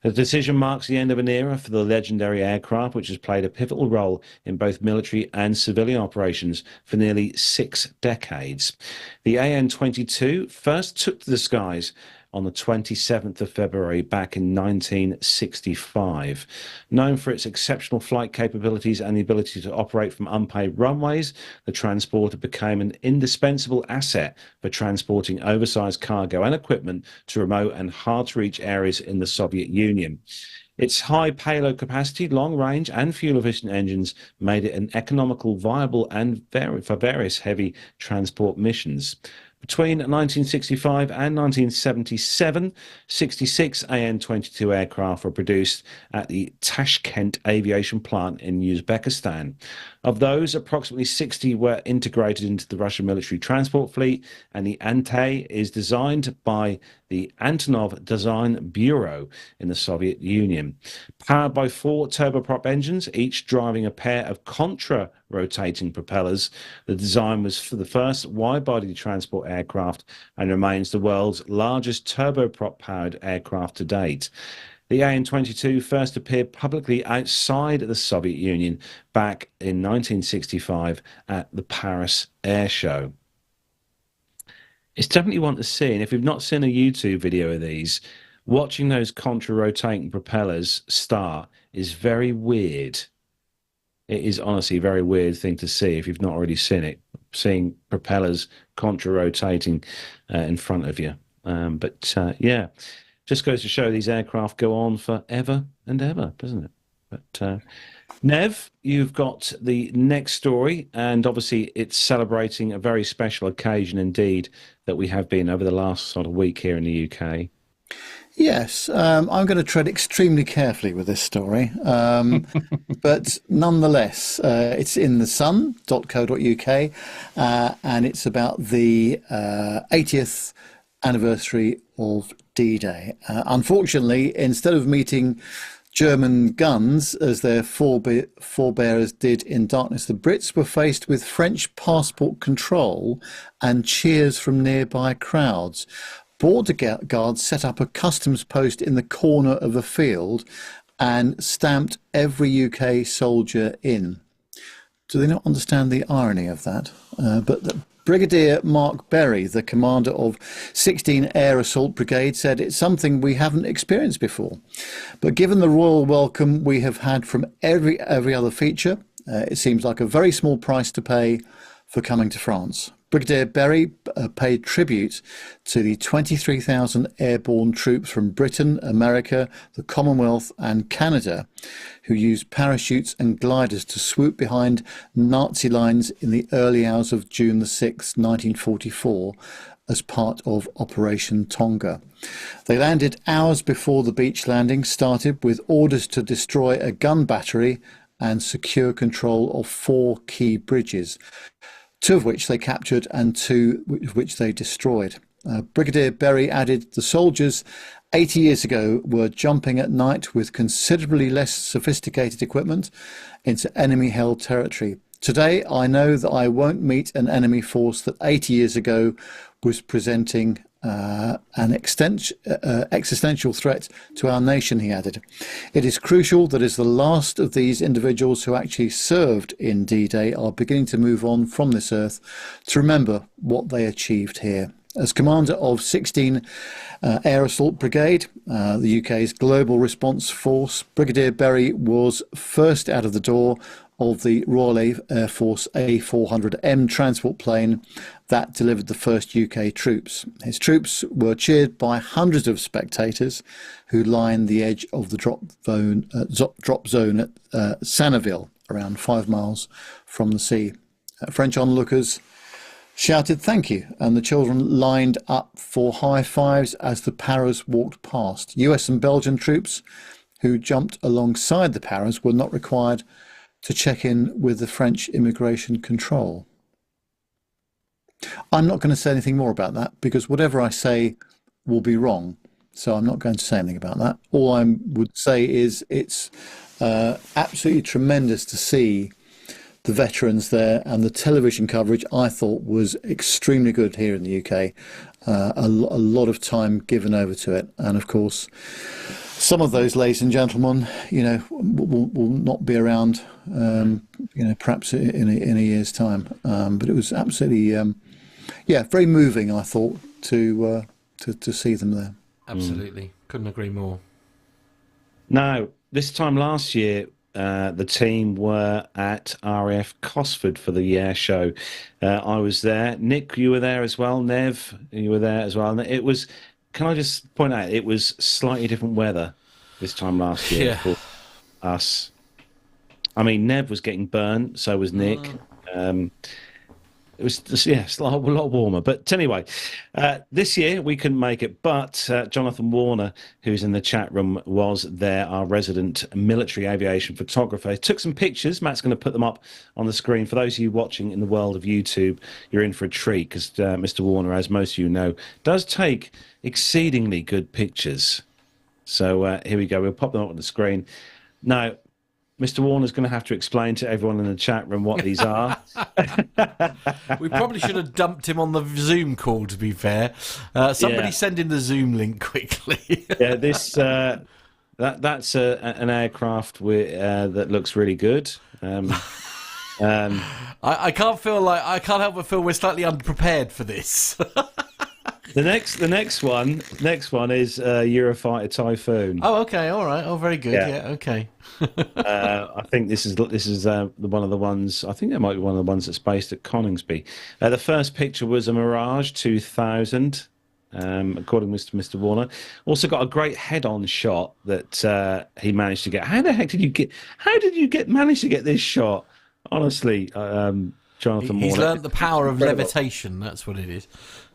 The decision marks the end of an era for the legendary aircraft, which has played a pivotal role in both military and civilian operations for nearly 6 decades. The AN-22 first took to the skies on the 27th of February back in 1965. Known for its exceptional flight capabilities and the ability to operate from unpaved runways, the transporter became an indispensable asset for transporting oversized cargo and equipment to remote and hard-to-reach areas in the Soviet Union. Its high payload capacity, long range, and fuel-efficient engines made it an economical, viable, and for various heavy transport missions. Between 1965 and 1977, 66 AN-22 aircraft were produced at the Tashkent Aviation Plant in Uzbekistan. Of those, approximately 60 were integrated into the Russian military transport fleet, and the Ante is designed by the Antonov Design Bureau in the Soviet Union. Powered by 4 turboprop engines, each driving a pair of contra-rotating propellers, the design was for the first wide-body transport aircraft and remains the world's largest turboprop-powered aircraft to date. The AN-22 first appeared publicly outside the Soviet Union back in 1965 at the Paris Air Show. It's definitely one to see, and if you've not seen a YouTube video of these, watching those contra-rotating propellers start is very weird. It is honestly a very weird thing to see if you've not already seen it, seeing propellers contra-rotating in front of you. Yeah, just goes to show these aircraft go on forever and ever, doesn't it? But Nev, you've got the next story, and obviously it's celebrating a very special occasion indeed that we have been over the last sort of week here in the UK. Yes, I'm going to tread extremely carefully with this story, but nonetheless, it's in thesun.co.uk, and it's about the 80th anniversary of D-Day. Unfortunately, instead of meeting German guns as their forebears did in darkness, the Brits were faced with French passport control and cheers from nearby crowds. Border guards set up a customs post in the corner of a field and stamped every UK soldier in. Do they not understand the irony of that? But Brigadier Mark Berry, the commander of 16 Air Assault Brigade, said it's something we haven't experienced before. But given the royal welcome we have had from every other feature, it seems like a very small price to pay for coming to France. Brigadier Berry paid tribute to the 23,000 airborne troops from Britain, America, the Commonwealth and Canada who used parachutes and gliders to swoop behind Nazi lines in the early hours of June the 6th, 1944 as part of Operation Tonga. They landed hours before the beach landing started with orders to destroy a gun battery and secure control of 4 key bridges, 2 of which they captured and 2 which they destroyed. Brigadier Berry added the soldiers 80 years ago were jumping at night with considerably less sophisticated equipment into enemy-held territory. Today, I know that I won't meet an enemy force that 80 years ago was presenting an existential threat to our nation, he added. It is crucial that as the last of these individuals who actually served in D-Day are beginning to move on from this earth, to remember what they achieved here. As commander of 16 Air Assault Brigade, the UK's global response force, Brigadier Berry was first out of the door of the Royal Air Force A400M transport plane that delivered the first UK troops. His troops were cheered by hundreds of spectators who lined the edge of the drop zone at Sannerville, around 5 miles from the sea. French onlookers shouted thank you, and the children lined up for high fives as the paras walked past. US and Belgian troops who jumped alongside the paras were not required to check in with the French immigration control. I'm not going to say anything more about that because whatever I say will be wrong. So I'm not going to say anything about that. All I would say is it's absolutely tremendous to see the veterans there, and the television coverage I thought was extremely good here in the UK. A lot of time given over to it. And of course, some of those, ladies and gentlemen, will not be around, perhaps in a year's time. But it was absolutely, very moving, I thought, to see them there. Absolutely. Couldn't agree more. Now, this time last year, the team were at RAF Cosford for the air show. I was there. Nick, you were there as well. Nev, you were there as well. And it was, can I just point out, it was slightly different weather this time last year for us. I mean, Nev was getting burnt, so was Nick. It was just, a lot warmer. But anyway, this year we couldn't make it, but Jonathan Warner, who's in the chat room, was there, our resident military aviation photographer. He took some pictures. Matt's going to put them up on the screen. For those of you watching in the world of YouTube, you're in for a treat because Mr. Warner, as most of you know, does take exceedingly good pictures. So here we go. We'll pop them up on the screen. Now, Mr. Warner's going to have to explain to everyone in the chat room what these are. We probably should have dumped him on the Zoom call, to be fair. Somebody send in the Zoom link quickly. This that's an aircraft that looks really good. I can't help but feel we're slightly unprepared for this. The next one is Eurofighter Typhoon. Oh, okay, all right. Oh, very good. Yeah, okay. I think this is one of the ones. I think that might be one of the ones that's based at Coningsby. The first picture was a Mirage 2000, according to Mr. Warner. Also got a great head-on shot that he managed to get. How the heck did you get? How did you manage to get this shot? Honestly, Jonathan Warner. He's learned the power of levitation. That's what it is.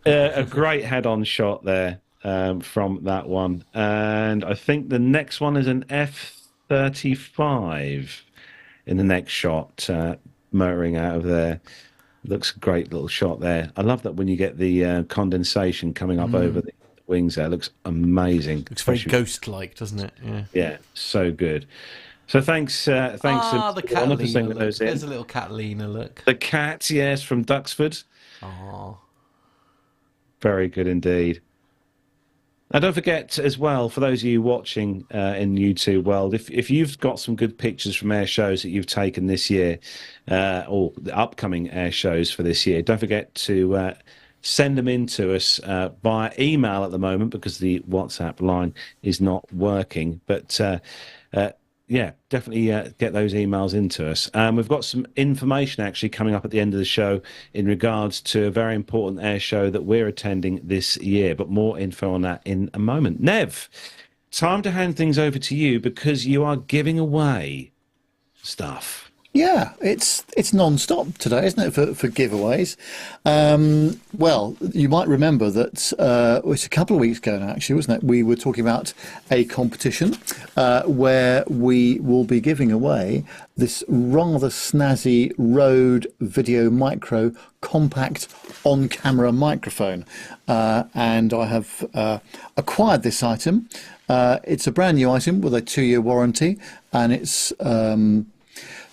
A great head-on shot there. from that one. And I think the next one is an F-35 in the next shot, motoring out of there. Looks a great little shot there. I love that when you get the condensation coming up over the wings there. It looks amazing. Looks very ghost-like, doesn't it? Yeah. Yeah, so good. So thanks the Catalina for sending those in. There's a little Catalina look. The cat, yes, from Duxford. Oh. Very good indeed. Now, don't forget as well, for those of you watching in YouTube world, if you've got some good pictures from air shows that you've taken this year, or the upcoming air shows for this year, don't forget to send them in to us via email at the moment, because the WhatsApp line is not working. But yeah, definitely get those emails into us. We've got some information actually coming up at the end of the show in regards to a very important air show that we're attending this year, but more info on that in a moment. Nev, time to hand things over to you, because you are giving away stuff. Yeah, it's non-stop today, isn't it, for giveaways? Well, you might remember that it's a couple of weeks ago now, actually, wasn't it? We were talking about a competition where we will be giving away this rather snazzy Røde Video Micro compact on-camera microphone. And I have acquired this item. It's a brand new item with a 2-year warranty, and it's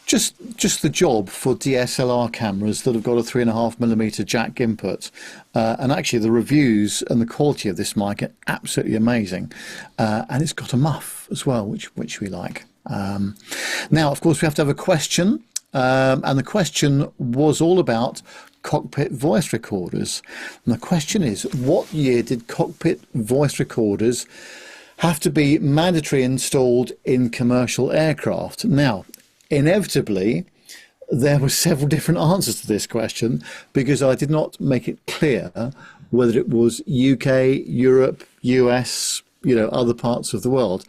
just the job for DSLR cameras that have got a 3.5mm jack input. And actually the reviews and the quality of this mic are absolutely amazing. And it's got a muff as well, which we like. Now, of course, we have to have a question. And the question was all about cockpit voice recorders. And the question is, what year did cockpit voice recorders have to be mandatory installed in commercial aircraft? Now, inevitably, there were several different answers to this question, because I did not make it clear whether it was UK, Europe, US, other parts of the world.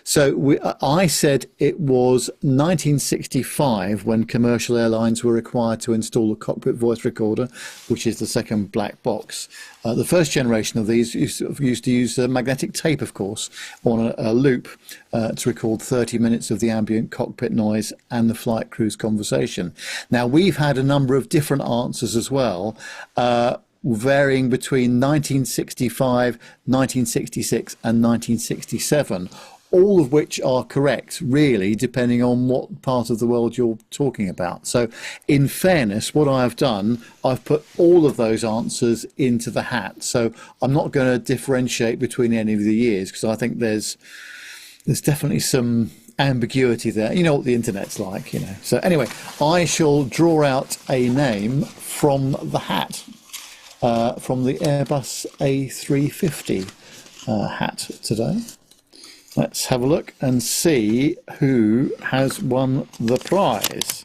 So I said it was 1965 when commercial airlines were required to install a cockpit voice recorder, which is the second black box. The first generation of these used to use magnetic tape, of course, on a loop to record 30 minutes of the ambient cockpit noise and the flight crew's conversation. Now, we've had a number of different answers as well, varying between 1965, 1966 and 1967, all of which are correct, really, depending on what part of the world you're talking about. So in fairness, what I've done, I've put all of those answers into the hat. So I'm not going to differentiate between any of the years, because I think there's definitely some ambiguity there. You know what the internet's like, So anyway, I shall draw out a name from the hat. From the Airbus A350 hat today. Let's have a look and see who has won the prize.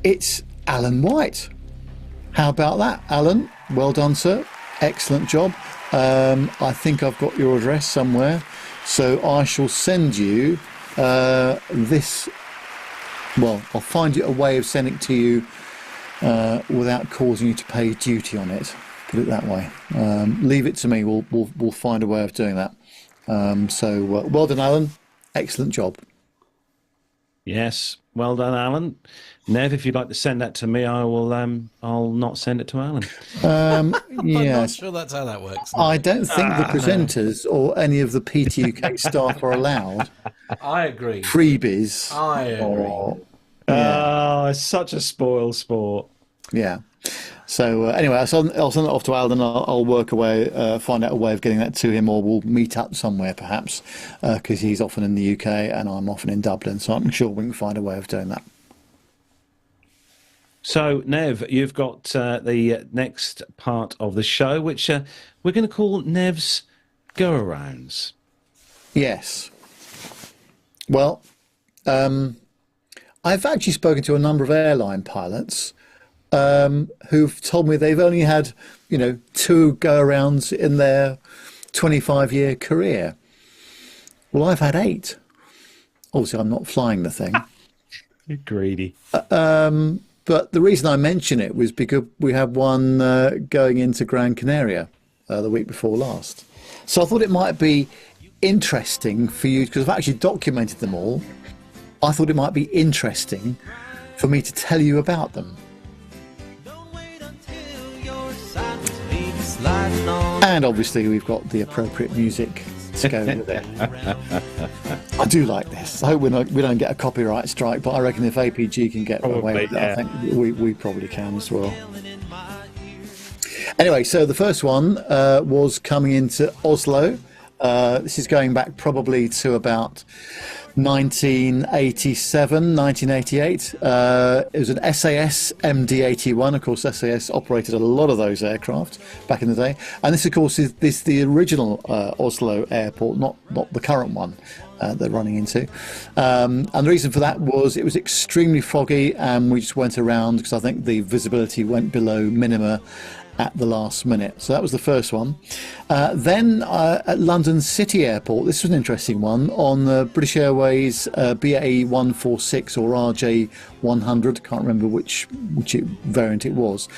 It's Alan White. How about that, Alan? Well done, sir. Excellent job. I think I've got your address somewhere, so I shall send you this. Well, I'll find a way of sending it to you without causing you to pay duty on it. Put it that way. Leave it to me. We'll find a way of doing that. So well done, Alan. Excellent job. Yes, well done, Alan. Nev, if you'd like to send that to me, I will. I'll not send it to Alan. I'm yes. not sure that's how that works. I don't think the presenters or any of the PTUK staff are allowed. I agree. Freebies. I agree. Oh, it's such a spoil sport. Yeah. So anyway, I'll send it off to Alan, and I'll work away, find out a way of getting that to him, or we'll meet up somewhere perhaps, because he's often in the UK and I'm often in Dublin, so I'm sure we can find a way of doing that. So, Nev, you've got the next part of the show, which we're going to call Nev's Go-Arounds. Yes. Well, I've actually spoken to a number of airline pilots who've told me they've only had, 2 go-arounds in their 25-year career. Well, I've had 8. Obviously, I'm not flying the thing. You're greedy. But the reason I mention it was because we had one going into Gran Canaria the week before last. So I thought it might be interesting for you, because I've actually documented them all. I thought it might be interesting for me to tell you about them. And obviously we've got the appropriate music to go with it. I do like this. I hope we don't get a copyright strike, but I reckon if APG can get away with it, I think we probably can as well. Anyway, so the first one was coming into Oslo. This is going back probably to about 1987, 1988. It was an SAS MD-81. Of course, SAS operated a lot of those aircraft back in the day. And this, of course, is the original Oslo airport, not the current one they're running into. And the reason for that was it was extremely foggy, and we just went around because I think the visibility went below minima at the last minute. So that was the first one. Then at London City Airport, this was an interesting one, on the British Airways BA 146 or RJ 100, can't remember which variant it was.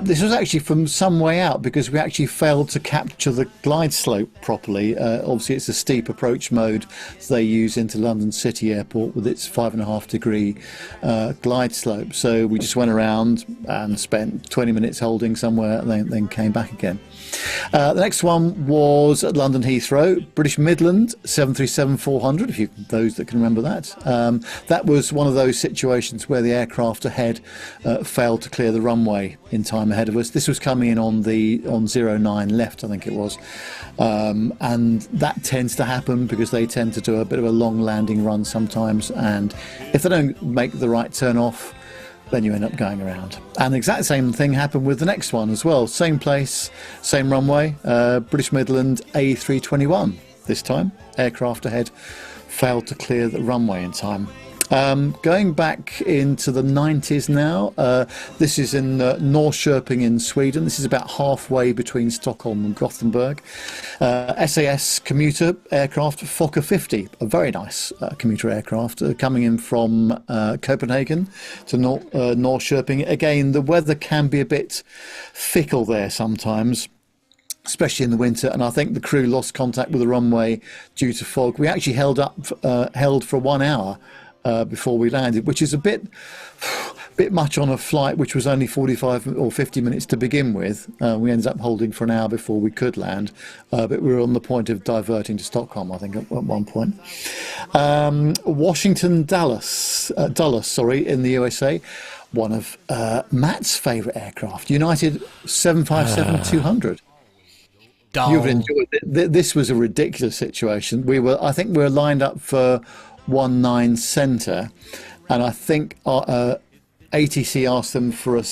This was actually from some way out, because we actually failed to capture the glide slope properly. Obviously it's a steep approach mode they use into London City Airport with its 5.5 degree glide slope. So we just went around and spent 20 minutes holding somewhere, and then came back again. The next one was at London Heathrow, British Midland 737-400, if you those that can remember that. That was one of those situations where the aircraft ahead failed to clear the runway in time ahead of us. This was coming in on 09 left, I think it was. And that tends to happen because they tend to do a bit of a long landing run sometimes, and if they don't make the right turn off, then you end up going around. And the exact same thing happened with the next one as well. Same place, same runway, British Midland A321 this time. Aircraft ahead failed to clear the runway in time. Going back into the 90s now, this is in Norrköping in Sweden. This is about halfway between Stockholm and Gothenburg. SAS commuter aircraft, Fokker 50, a very nice commuter aircraft, coming in from Copenhagen to Norrköping. Again, the weather can be a bit fickle there sometimes, especially in the winter, and I think the crew lost contact with the runway due to fog. We actually held for 1 hour before we landed, which is a bit much on a flight which was only 45 or 50 minutes to begin with. We ended up holding for an hour before we could land, but we were on the point of diverting to Stockholm, I think, at one point. Washington Dulles, in the USA, one of Matt's favourite aircraft, United 757-200. You've enjoyed it. This was a ridiculous situation. I think we were lined up for 19 centre, and I think ATC asked them for a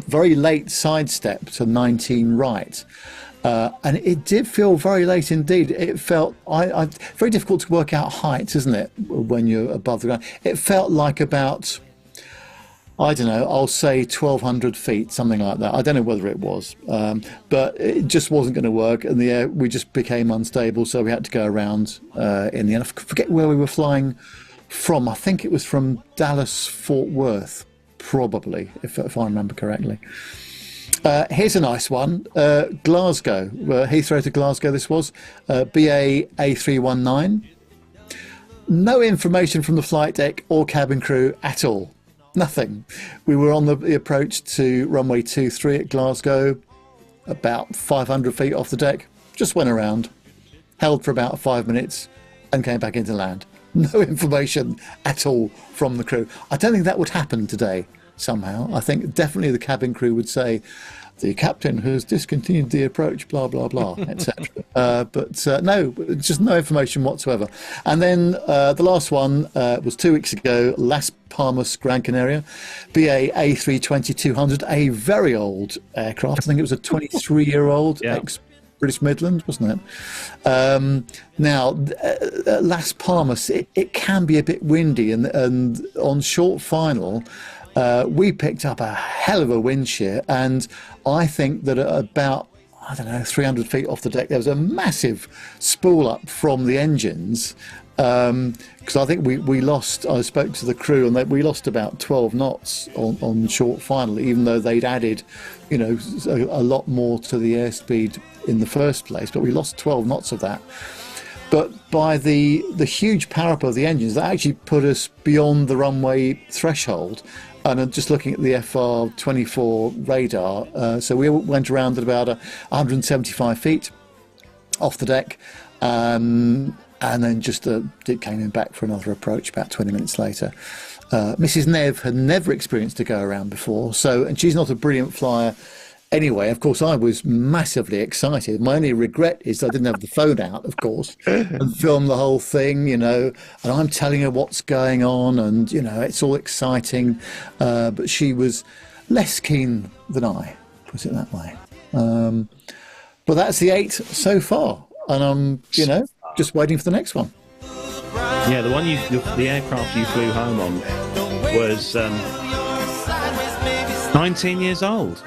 very late sidestep to 19 right, and it did feel very late indeed. It felt very difficult to work out heights, isn't it, when you're above the ground. It felt like about, I don't know, I'll say 1,200 feet, something like that. I don't know whether it was, but it just wasn't going to work, and the air, we just became unstable, so we had to go around in the end. I forget where we were flying from. I think it was from Dallas, Fort Worth, probably, if I remember correctly. Here's a nice one. Glasgow, Heathrow to Glasgow this was, BA A319. No information from the flight deck or cabin crew at all. Nothing. We were on the approach to runway 23 at Glasgow, about 500 feet off the deck. Just went around, held for about 5 minutes, and came back into land. No information at all from the crew. I don't think that would happen today somehow. I think definitely the cabin crew would say, the captain has discontinued the approach, blah, blah, blah, etc. But no, just no information whatsoever. And then the last one was 2 weeks ago, Las Palmas, Gran Canaria, BA A320-200, a very old aircraft. I think it was a 23-year-old ex-British Midland, wasn't it? Now, Las Palmas, it can be a bit windy, and on short final, we picked up a hell of a wind shear, and I think that at about I don't know, 300 feet off the deck, there was a massive spool up from the engines. Because I think we lost, I spoke to the crew, and we lost about 12 knots on short final, even though they'd added, you know, a lot more to the airspeed in the first place, but we lost 12 knots of that. But by the huge power up of the engines, that actually put us beyond the runway threshold. And I'm just looking at the FR24 radar, so we went around at about 175 feet off the deck, and then just it came in back for another approach about 20 minutes later. Mrs. Nev had never experienced a go around before, and she's not a brilliant flyer anyway. Of course, I was massively excited. My only regret is I didn't have the phone out, of course, and film the whole thing, you know, and I'm telling her what's going on, and, you know, it's all exciting. But she was less keen than I, put it that way. But that's the 8 so far, and I'm, you know, just waiting for the next one. Yeah, the aircraft you flew home on was 19 years old.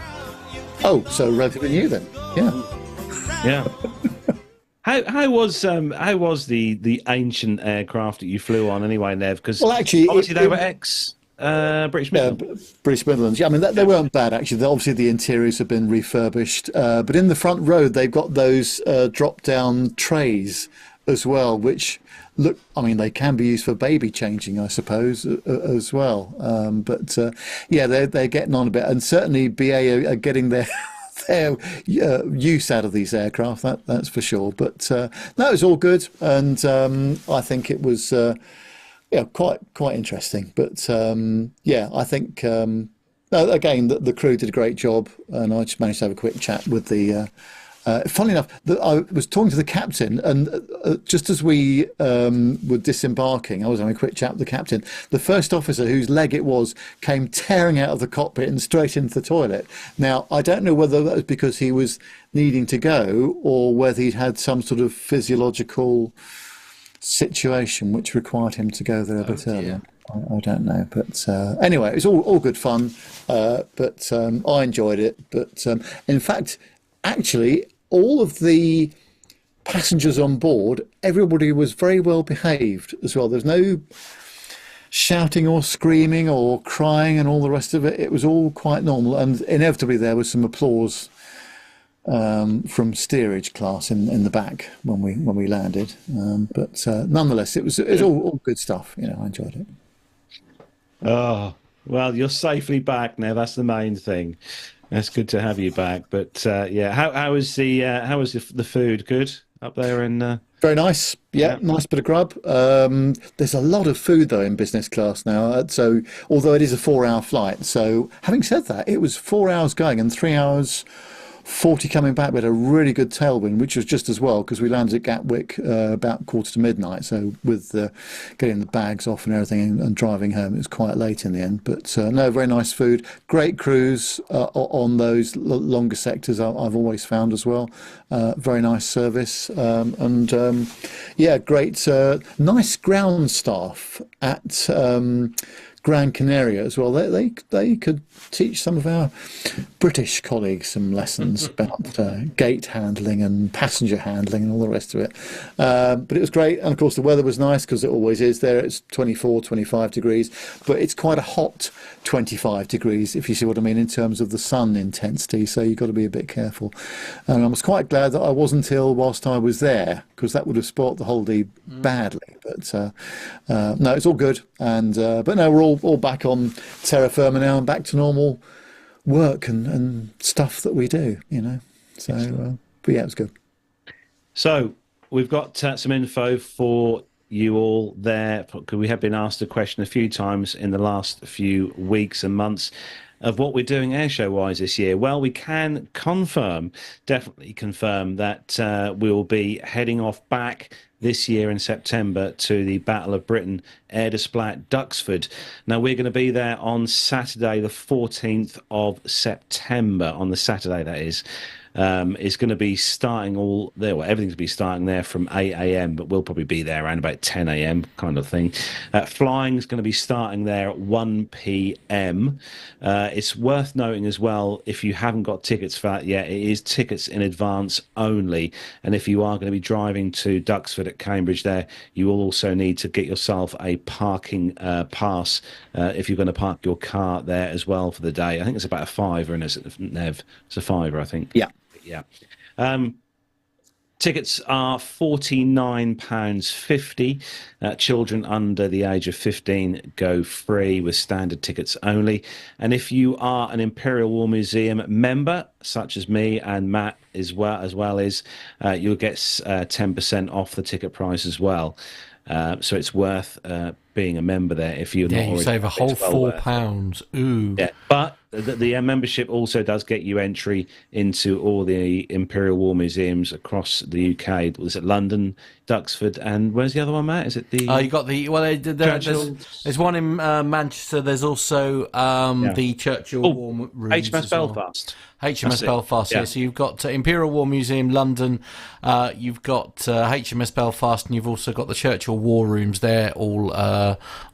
Oh, so relatively new then. Yeah. Yeah. How was the ancient aircraft that you flew on anyway, Nev? Because actually, obviously they were ex British Midlands. British Midlands. Yeah, I mean they weren't bad actually. Obviously the interiors have been refurbished, but in the front row they've got those drop-down trays as well, which look, I mean, they can be used for baby changing, I suppose, as well. Yeah, they're getting on a bit, and certainly BA are getting their use out of these aircraft. That's for sure. But that was all good, and I think it was quite interesting. But yeah, I think again the crew did a great job, and I just managed to have a quick chat with the. Funnily enough, I was talking to the captain, and just as we were disembarking, I was having a quick chat with the captain. The first officer, whose leg it was, came tearing out of the cockpit and straight into the toilet. Now, I don't know whether that was because he was needing to go, or whether he'd had some sort of physiological situation which required him to go there a bit earlier. I don't know, but anyway, it was all good fun. But I enjoyed it. But in fact, actually, all of the passengers on board, everybody was very well behaved as well. There's no shouting or screaming or crying and all the rest of it. It was all quite normal, and inevitably there was some applause from steerage class in the back when we landed. But nonetheless, it was all good stuff. You know, I enjoyed it. Oh, well, you're safely back now. That's the main thing. It's good to have you back. But yeah, how was the food? Good up there in? Very nice. Yeah, nice bit of grub. There's a lot of food though in business class now. So although it is a 4-hour flight, so having said that, it was 4 hours going and 3 hours 40 coming back. We had a really good tailwind, which was just as well because we landed at Gatwick about 1:45. So with getting the bags off and everything and driving home, it was quite late in the end. But no, very nice food. Great cruise on those longer sectors. I've always found as well. Very nice service and yeah, great, nice ground staff at Gran Canaria as well. They could teach some of our British colleagues some lessons about gate handling and passenger handling and all the rest of it. But it was great, and of course the weather was nice because it always is there. It's 24, 25 degrees, but it's quite a hot 25 degrees, if you see what I mean, in terms of the sun intensity, so you've got to be a bit careful. And I was quite glad that I wasn't ill whilst I was there, because that would have spoilt the holiday badly. But no, it's all good, and but no, we're all back on terra firma now and back to normal work and stuff that we do, you know. So but yeah, it was good. So we've got some info for you all there, because we have been asked a question a few times in the last few weeks and months of what we're doing airshow wise this year. Well, we can definitely confirm that we'll be heading off back this year in September to the Battle of Britain air display at Duxford. Now, we're going to be there on Saturday, the 14th of September, on the Saturday, that is. is going to be starting all there. Well, everything's going to be starting there from 8 a.m., but we'll probably be there around about 10 a.m. kind of thing. Flying is going to be starting there at 1 p.m. It's worth noting as well, if you haven't got tickets for that yet, it is tickets in advance only. And if you are going to be driving to Duxford at Cambridge there, you will also need to get yourself a parking pass if you're going to park your car there as well for the day. I think it's about a £5, and it's Nev. It's a £5, I think. Yeah. Yeah. Tickets are £49.50. Children under the age of 15 go free with standard tickets only. And if you are an Imperial War Museum member, such as me and Matt as well as you'll get 10% off the ticket price as well. So it's worth being a member there if you're not already. You save a whole £4. Ooh. Yeah, but the membership also does get you entry into all the Imperial War Museums across the UK. Was it London, Duxford, and where's the other one, Matt? Is it the? You got the there's one in Manchester. There's also the Churchill War Rooms. HMS Belfast. HMS Belfast, yeah. So you've got Imperial War Museum, London, you've got HMS Belfast, and you've also got the Churchill War Rooms there, all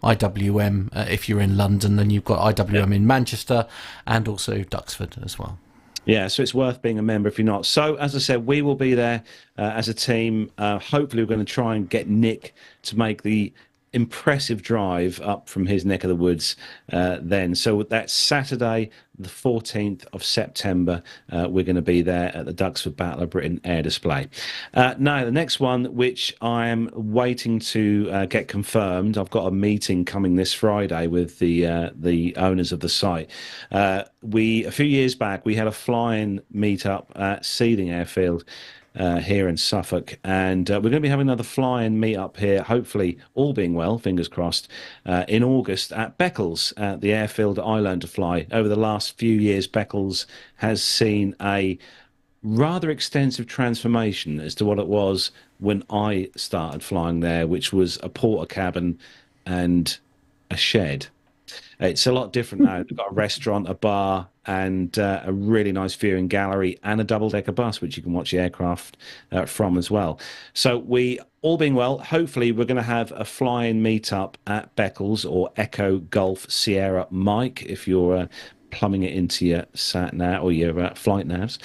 IWM if you're in London, and you've got IWM in Manchester, and also Duxford as well. Yeah, so it's worth being a member if you're not. So, as I said, we will be there as a team. Hopefully, we're going to try and get Nick to make the impressive drive up from his neck of the woods then. So that's Saturday, the 14th of September. We're going to be there at the Duxford Battle of Britain Air Display. Now, the next one, which I am waiting to get confirmed, I've got a meeting coming this Friday with the owners of the site. A few years back, we had a flying meet-up at Seething Airfield here in Suffolk, and we're going to be having another fly-in meet-up here, hopefully all being well, fingers crossed, in August at Beccles, at the airfield I learned to fly. Over the last few years, Beccles has seen a rather extensive transformation as to what it was when I started flying there, which was a porter cabin and a shed. It's a lot different now. We've got a restaurant, a bar, and a really nice viewing gallery, and a double-decker bus, which you can watch the aircraft from as well. So we, all being well, hopefully we're going to have a flying meet-up at Beccles, or Echo Golf Sierra Mike, if you're plumbing it into your sat nav or your flight navs.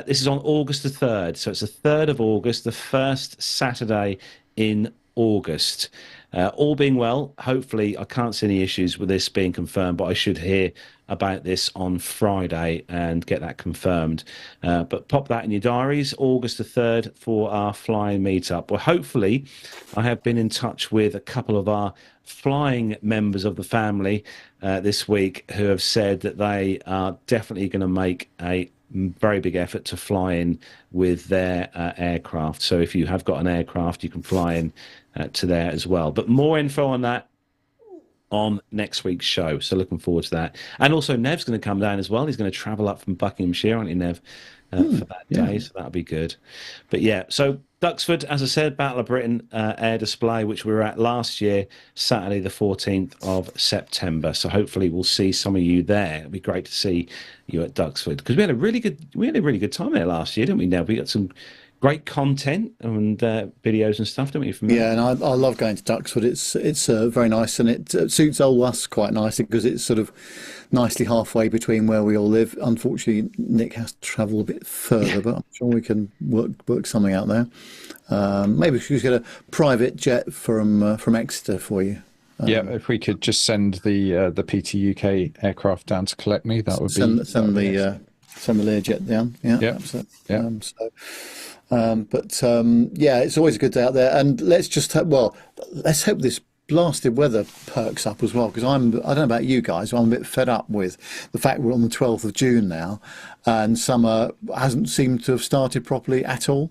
This is on August the 3rd. So it's the 3rd of August, the first Saturday in August. All being well, hopefully I can't see any issues with this being confirmed, but I should hear about this on Friday and get that confirmed. But pop that in your diaries, August the 3rd for our flying meetup. Well, hopefully I have been in touch with a couple of our flying members of the family this week who have said that they are definitely going to make a very big effort to fly in with their aircraft. So if you have got an aircraft, you can fly in to there as well. But more info on that on next week's show. So looking forward to that. And also Nev's going to come down as well. He's going to travel up from Buckinghamshire, aren't you, Nev, for that day. So that'll be good. But yeah, so Duxford, as I said, Battle of Britain air display, which we were at last year, Saturday the 14th of September. So hopefully we'll see some of you there. It'd be great to see you at Duxford, because we had a really good time there last year, didn't we, Nev? We got some great content and videos and stuff, don't we? From yeah, and I love going to Duxford. It's very nice, and it suits old us quite nicely because it's sort of nicely halfway between where we all live. Unfortunately, Nick has to travel a bit further, but I'm sure we can work something out there. Maybe we should get a private jet from Exeter for you. Yeah, if we could just send the PT UK aircraft down to collect me, that would be send the Learjet down. Yeah, absolutely. Yeah. Yeah, it's always a good day out there, and let's hope this blasted weather perks up as well, because I don't know about you guys, but I'm a bit fed up with the fact we're on the 12th of June now, and summer hasn't seemed to have started properly at all.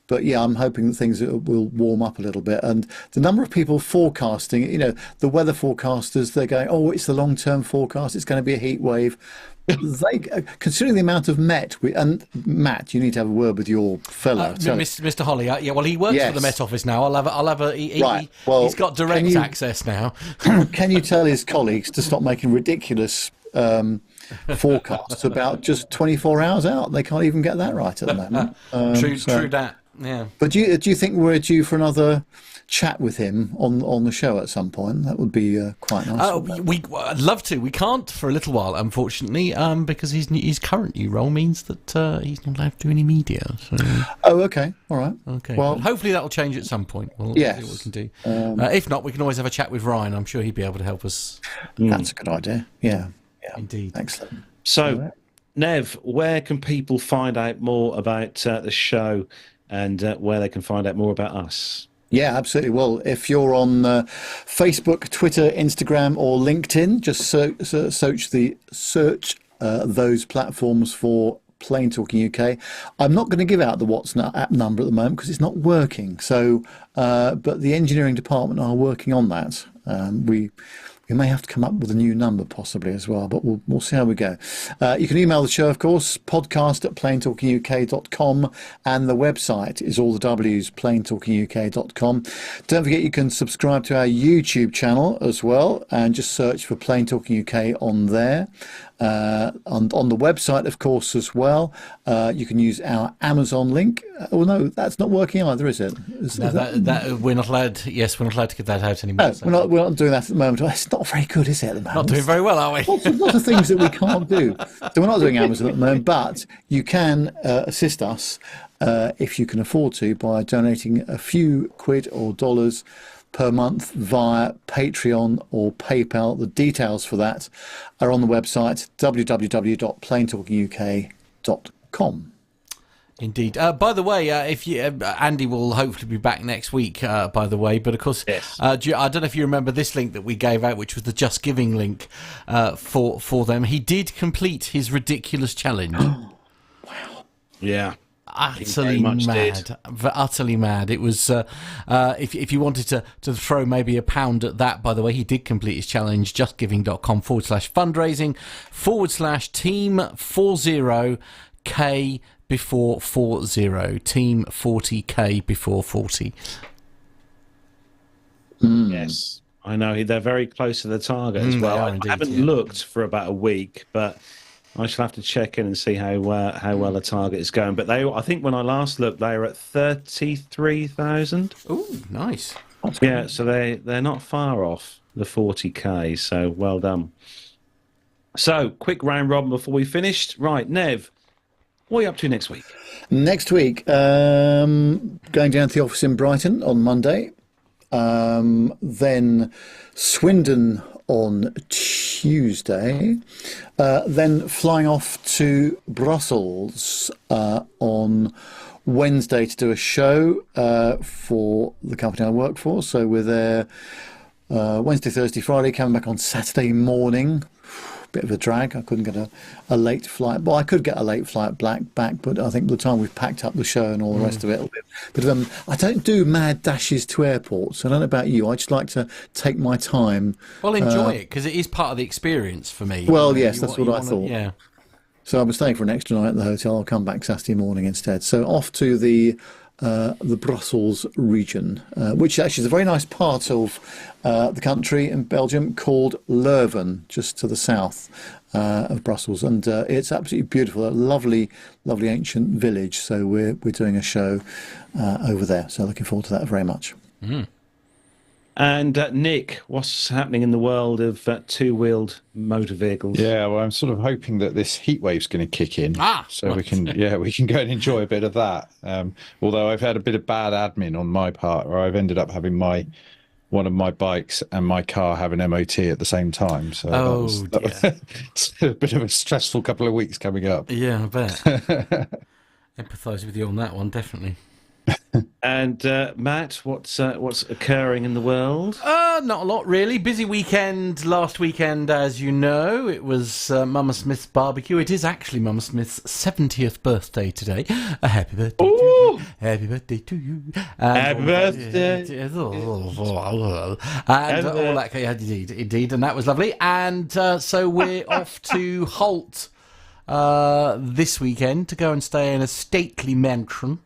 But yeah, I'm hoping that things will warm up a little bit. And the number of people forecasting, the weather forecasters, they're going, oh, it's the long-term forecast, it's going to be a heat wave. Considering the amount of Met, and Matt, you need to have a word with your fellow. Mr. Holly, yeah, well, he works for the Met Office now. He's got direct access now. Can you tell his colleagues to stop making ridiculous forecast to about just 24 hours out. They can't even get that right at the moment. True that. Yeah. But do you think we're due for another chat with him on the show at some point? That would be quite nice. I'd love to. We can't for a little while, unfortunately, because his current new role means that he's not allowed to do any media. So. Oh, okay, all right. Okay. Well, but hopefully that'll change at some point. We'll see what we can do. If not, we can always have a chat with Ryan. I'm sure he'd be able to help us. That's a good idea. Yeah. Indeed. Excellent. So, Nev, where can people find out more about the show and where they can find out more about us? Yeah, absolutely. Well, if you're on Facebook, Twitter, Instagram, or LinkedIn, just search those platforms for Plane Talking UK. I'm not going to give out the WhatsApp number at the moment because it's not working. So, but the engineering department are working on that. We may have to come up with a new number possibly as well, but we'll see how we go. You can email the show, of course, podcast@planetalkinguk.com, and the website is all the W's, planetalkinguk.com. Don't forget you can subscribe to our YouTube channel as well, and just search for Plane Talking UK on there. On the website, of course, as well. You can use our Amazon link. No, that's not working either, is it? We're not allowed. Yes, we're not allowed to give that out anymore. No, we're not doing that at the moment. It's not very good, is it, at the moment? Not doing very well, are we? Lots of things that we can't do. So we're not doing Amazon at the moment, but you can assist us if you can afford to by donating a few quid or dollars per month via Patreon or PayPal. The details for that are on the website www.planetalkinguk.com. Indeed. By the way, if you Andy will hopefully be back next week. By the way, but of course, yes. I don't know if you remember this link that we gave out, which was the Just Giving link for them. He did complete his ridiculous challenge. Wow. Yeah. Utterly mad. It was if you wanted to throw maybe £1 at that, by the way, he did complete his challenge. justgiving.com/fundraising/team40k before 40, team 40k before 40. Yes, I know they're very close to the target as well. I haven't looked for about a week, but I shall have to check in and see how well the target is going. But I think when I last looked, they were at 33,000. Oh, nice. Yeah, so they're not far off the 40k. So well done. So quick round robin before we finished. Right, Nev, what are you up to next week? Next week, going down to the office in Brighton on Monday. Then Swindon on Tuesday, then flying off to Brussels on Wednesday to do a show for the company I work for. So we're there Wednesday, Thursday, Friday, coming back on Saturday morning. Bit of a drag. I couldn't get a late flight. Well, I could get a late flight back, but I think by the time we've packed up the show and all the rest of it, it'll be but I don't do mad dashes to airports. I don't know about you. I just like to take my time. Well, enjoy it because it is part of the experience for me. Well, yes, that's what I thought. Yeah. So I'm staying for an extra night at the hotel. I'll come back Saturday morning instead. So off to the Brussels region, which actually is a very nice part of the country in Belgium called Leuven, just to the south of Brussels, and it's absolutely beautiful. A lovely ancient village. So we're doing a show over there. So looking forward to that very much. Mm. And Nick, what's happening in the world of two-wheeled motor vehicles? Yeah, well, I'm sort of hoping that this heat wave's going to kick in, so we can go and enjoy a bit of that. Although I've had a bit of bad admin on my part, where I've ended up having one of my bikes and my car have an MOT at the same time. So it's a bit of a stressful couple of weeks coming up. Yeah, I bet. Empathise with you on that one, definitely. And Matt, what's occurring in the world? Not a lot really. Busy weekend last weekend, as you know. It was Mama Smith's barbecue. It is actually Mama Smith's 70th birthday today. A happy birthday to you. Happy birthday to you. Happy birthday. And all that. Yeah, indeed. And that was lovely. And so we're off to Holt this weekend to go and stay in a stately mansion.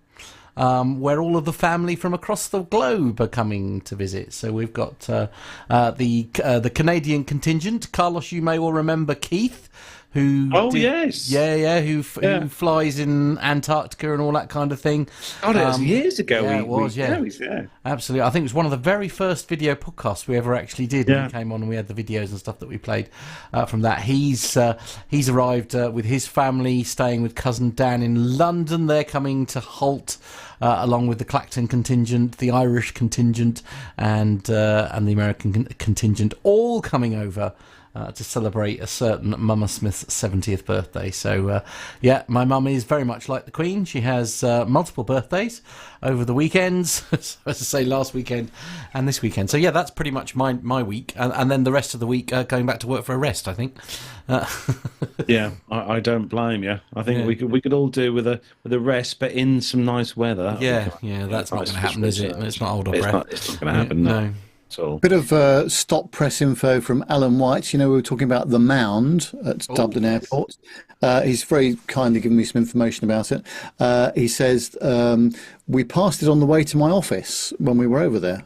Where all of the family from across the globe are coming to visit. So we've got the Canadian contingent. Carlos, you may well remember Keith, who Oh, yes. who flies in Antarctica and all that kind of thing. Oh, that was years ago. Yeah, it was. Yeah, absolutely. I think it was one of the very first video podcasts we ever actually did. Yeah. When he came on and we had the videos and stuff that we played from that. He's arrived with his family, staying with cousin Dan in London. They're coming to Holt. Along with the Clacton contingent, the Irish contingent, and the American contingent, all coming over to celebrate a certain Mama Smith's 70th birthday. So, my mum is very much like the Queen. She has multiple birthdays over the weekends, as I say, last weekend and this weekend. So, yeah, that's pretty much my week. And then the rest of the week going back to work for a rest, I think. Yeah, I don't blame you. I think we could all do with a rest, but in some nice weather. That's not going to happen, is it? It's not hold our breath. It's not going to happen. No. Bit of stop press info from Alan White. We were talking about the Mound at Dublin Airport. He's very kindly given me some information about it. He says, we passed it on the way to my office when we were over there.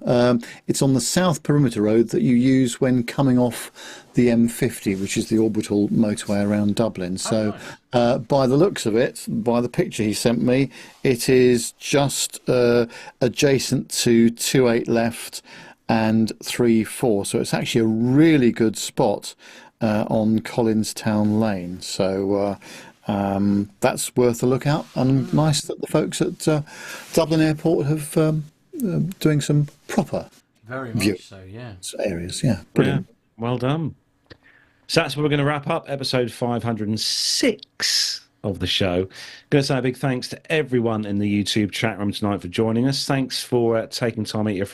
It's on the South Perimeter Road that you use when coming off the M50, which is the orbital motorway around Dublin. So by the looks of it, by the picture he sent me, it is just adjacent to 28 left and 3-4, so it's actually a really good spot on Collinstown Lane. So that's worth a look out, and nice that the folks at Dublin Airport have doing some proper very much so, yeah, areas. Yeah, brilliant. Yeah, well done. So that's where we're going to wrap up episode 506 of the show. Going to say a big thanks to everyone in the YouTube chat room tonight for joining us. Thanks for taking time at your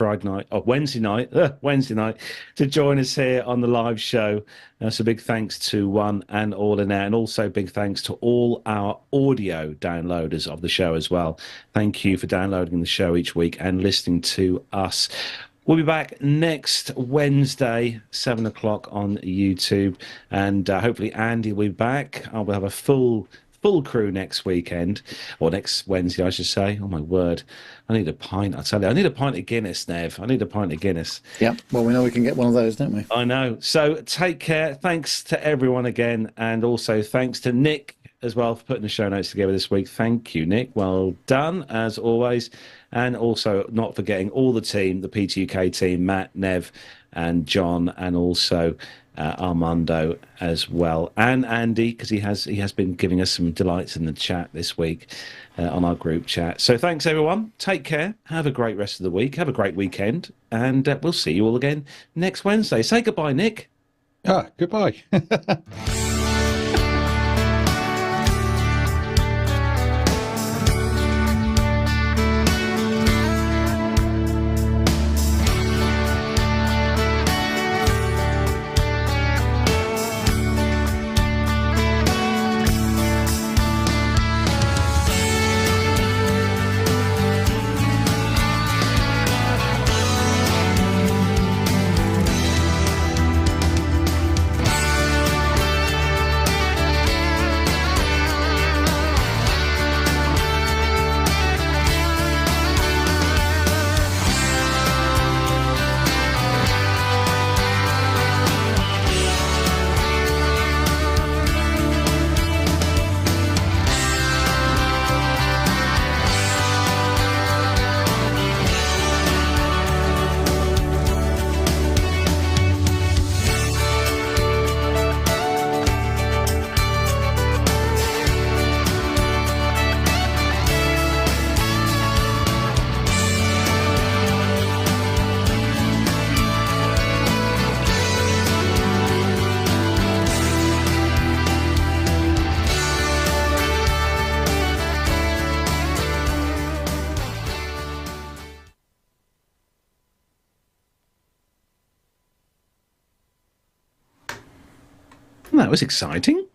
Wednesday night to join us here on the live show. So big thanks to one and all in there, and also big thanks to all our audio downloaders of the show as well. Thank you for downloading the show each week and listening to us. We'll be back next Wednesday, 7 o'clock on YouTube, and hopefully Andy will be back. We'll have a full crew next weekend, or next Wednesday, I should say. Oh, my word. I need a pint, I tell you. I need a pint of Guinness, Nev. I need a pint of Guinness. Yeah, well, we know we can get one of those, don't we? I know. So take care. Thanks to everyone again, and also thanks to Nick as well for putting the show notes together this week. Thank you, Nick. Well done, as always. And also not forgetting all the team, the PTUK team, Matt, Nev, and John, and also Armando as well, and Andy, because he has been giving us some delights in the chat this week on our group chat. So thanks everyone, take care, have a great rest of the week, have a great weekend, and we'll see you all again next Wednesday. Say goodbye, Nick. Goodbye. That was exciting.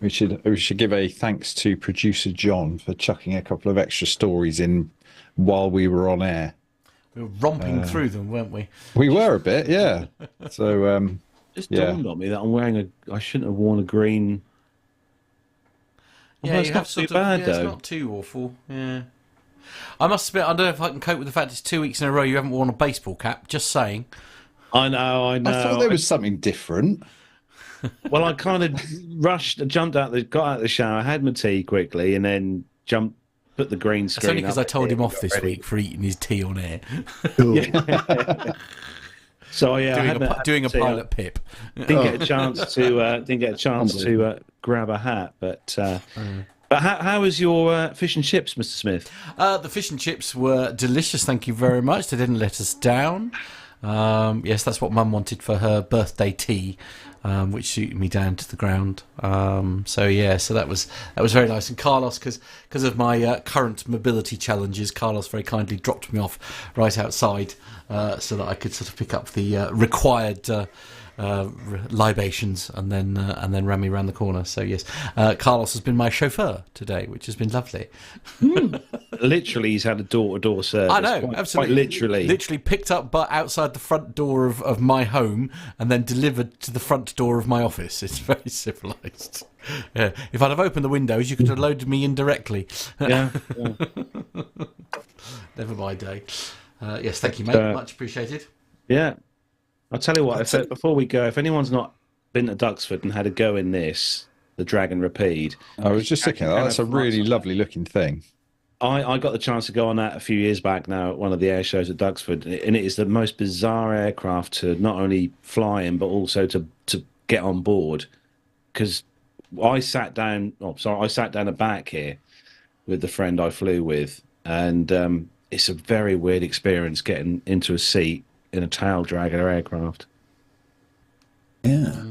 We should give a thanks to producer John for chucking a couple of extra stories in while we were on air. We were romping through them, weren't we? We were a bit, yeah. So just dawned on me that I shouldn't have worn a green. Yeah, it's not too bad though. It's not too awful. Yeah. I must admit, I don't know if I can cope with the fact it's 2 weeks in a row you haven't worn a baseball cap. Just saying. I know. I thought there was something different. Well, I kind of jumped out, got out of the shower, had my tea quickly, and then put the green screen. That's only because up I told him off this ready. week for eating his tea on air. So yeah, doing a pilot pip. Didn't get a chance to grab a hat, but how was your fish and chips, Mr. Smith? The fish and chips were delicious. Thank you very much. They didn't let us down. Yes, that's what Mum wanted for her birthday tea, which suited me down to the ground. So that was very nice. And Carlos, because of my current mobility challenges, Carlos very kindly dropped me off right outside so that I could sort of pick up the required libations and then ran me around the corner. So yes, Carlos has been my chauffeur today, which has been lovely. Literally, he's had a door-to-door service. I know, absolutely. Quite literally picked up but outside the front door of my home and then delivered to the front door of my office. It's very civilised. Yeah. If I'd have opened the windows, you could have loaded me in directly. Yeah. Never my day. Yes, thank you, mate. Much appreciated. Yeah. I'll tell you what, before we go, if anyone's not been to Duxford and had a go in this, the Dragon Rapide. I was just thinking, that's a really lovely looking thing. I got the chance to go on that a few years back now at one of the air shows at Duxford, and it is the most bizarre aircraft to not only fly in, but also to get on board. Because I sat down the back here with the friend I flew with, and it's a very weird experience getting into a seat in a tail dragger aircraft. Yeah.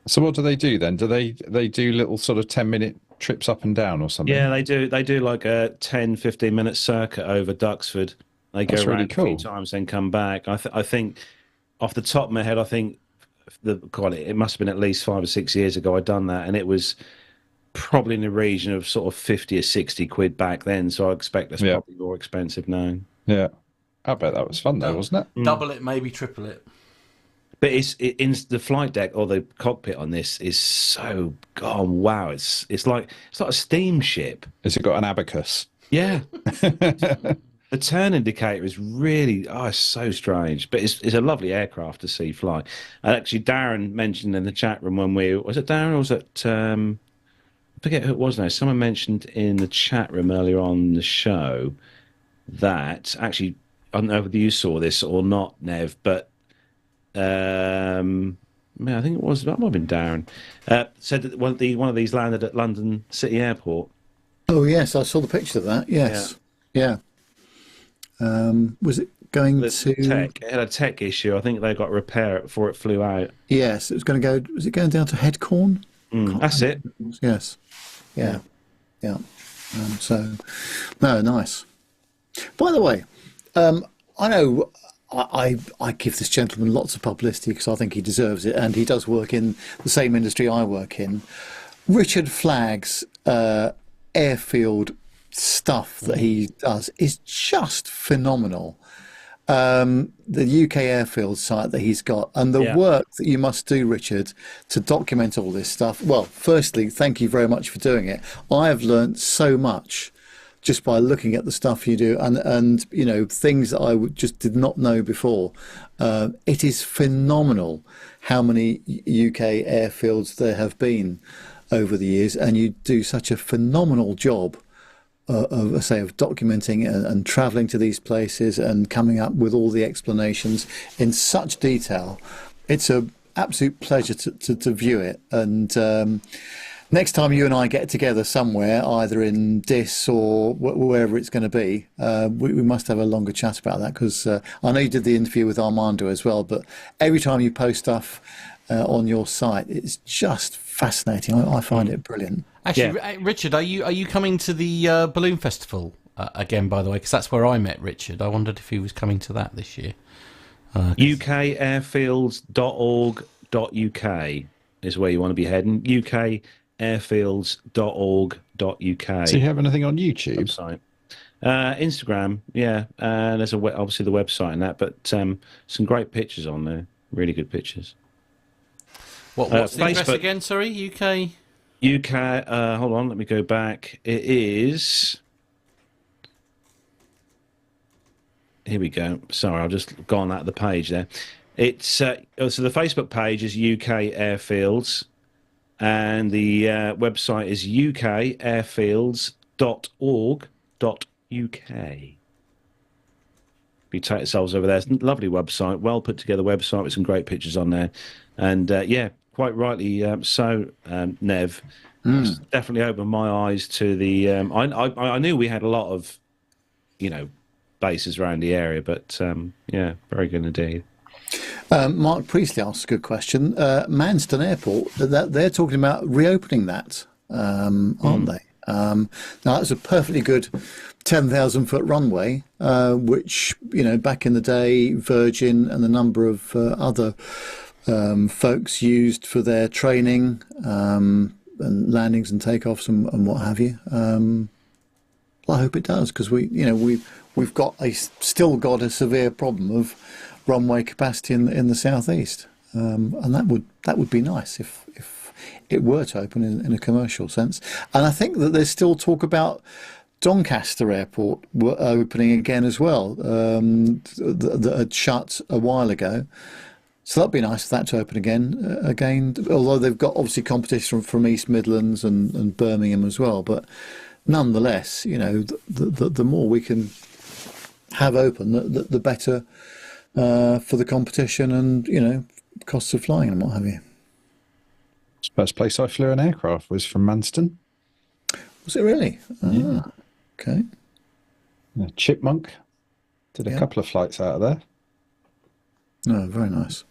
So what do they do then? Do they do little sort of 10-minute trips up and down or something? Yeah, they do. They do like a 10-15-minute circuit over Duxford. They go around really cool. a few times, then come back. I think off the top of my head, I think it must have been at least 5 or 6 years ago I'd done that, and it was probably in the region of sort of 50 or 60 quid back then. So I expect that's probably more expensive now. Yeah. I bet that was fun though, wasn't it? Double it, maybe triple it. But in the flight deck or the cockpit on this is so wow! It's like a steamship. Has it got an abacus? Yeah. The turn indicator is really it's so strange, but it's a lovely aircraft to see fly. And actually, Darren mentioned in the chat room was it Darren or was it I forget who it was now. Someone mentioned in the chat room earlier on the show that actually, I don't know whether you saw this or not, Nev, but I think that might have been Darren, said that one of these landed at London City Airport. Oh yes, I saw the picture of that. Yes, yeah. Was it going to tech? It had a tech issue. I think they got to repair it before it flew out. Yes, it was going to go. Was it going down to Headcorn? That's it. Yes. Yeah. So, no, nice. By the way, I know I give this gentleman lots of publicity because I think he deserves it, and he does work in the same industry I work in. Airfield Flagg's airfield stuff that he does is just phenomenal. The UK airfield site that he's got, and the work that you must do, Richard, to document all this stuff. Well, firstly, thank you very much for doing it. I have learnt so much just by looking at the stuff you do, and you know, things that I just did not know before. It is phenomenal how many UK airfields there have been over the years, and you do such a phenomenal job of documenting and travelling to these places and coming up with all the explanations in such detail. It's an absolute pleasure to view it. And next time you and I get together somewhere, either in Dis or wherever it's going to be, we must have a longer chat about that, because I know you did the interview with Armando as well, but every time you post stuff on your site, it's just fascinating. I find it brilliant. Actually, Richard, are you coming to the Balloon Festival again, by the way? Because that's where I met Richard. I wondered if he was coming to that this year. ukairfields.org.uk is where you want to be heading. ukairfields.org.uk. Do you have anything on YouTube? Website. Instagram, yeah. And there's obviously the website and that, but some great pictures on there. Really good pictures. What's the address again? Sorry, UK. Hold on, let me go back. It is. Here we go. Sorry, I've just gone out of the page there. It's so the Facebook page is UK Airfields, and the website is ukairfields.org.uk. You take yourselves over there. It's a lovely website, well put together website with some great pictures on there, and quite rightly Nev. It's definitely opened my eyes to the. I knew we had a lot of, bases around the area, but very good indeed. Mark Priestley asked a good question. Manston Airport, they're talking about reopening that, aren't they? Now, that's a perfectly good 10,000-foot runway, which, back in the day, Virgin and a number of other folks used for their training and landings and takeoffs and what have you. I hope it does, because we've still got a severe problem of runway capacity in the southeast, and that would be nice if it were to open in a commercial sense. And I think that there's still talk about Doncaster Airport opening again as well, that had shut a while ago. So that'd be nice for that to open again. Although they've got obviously competition from East Midlands and Birmingham as well, but nonetheless, the more we can have open, the better for the competition and costs of flying and what have you. The first place I flew an aircraft was from Manston. Was it really? Yeah. Okay. Chipmunk. Did a couple of flights out of there. Oh, very nice.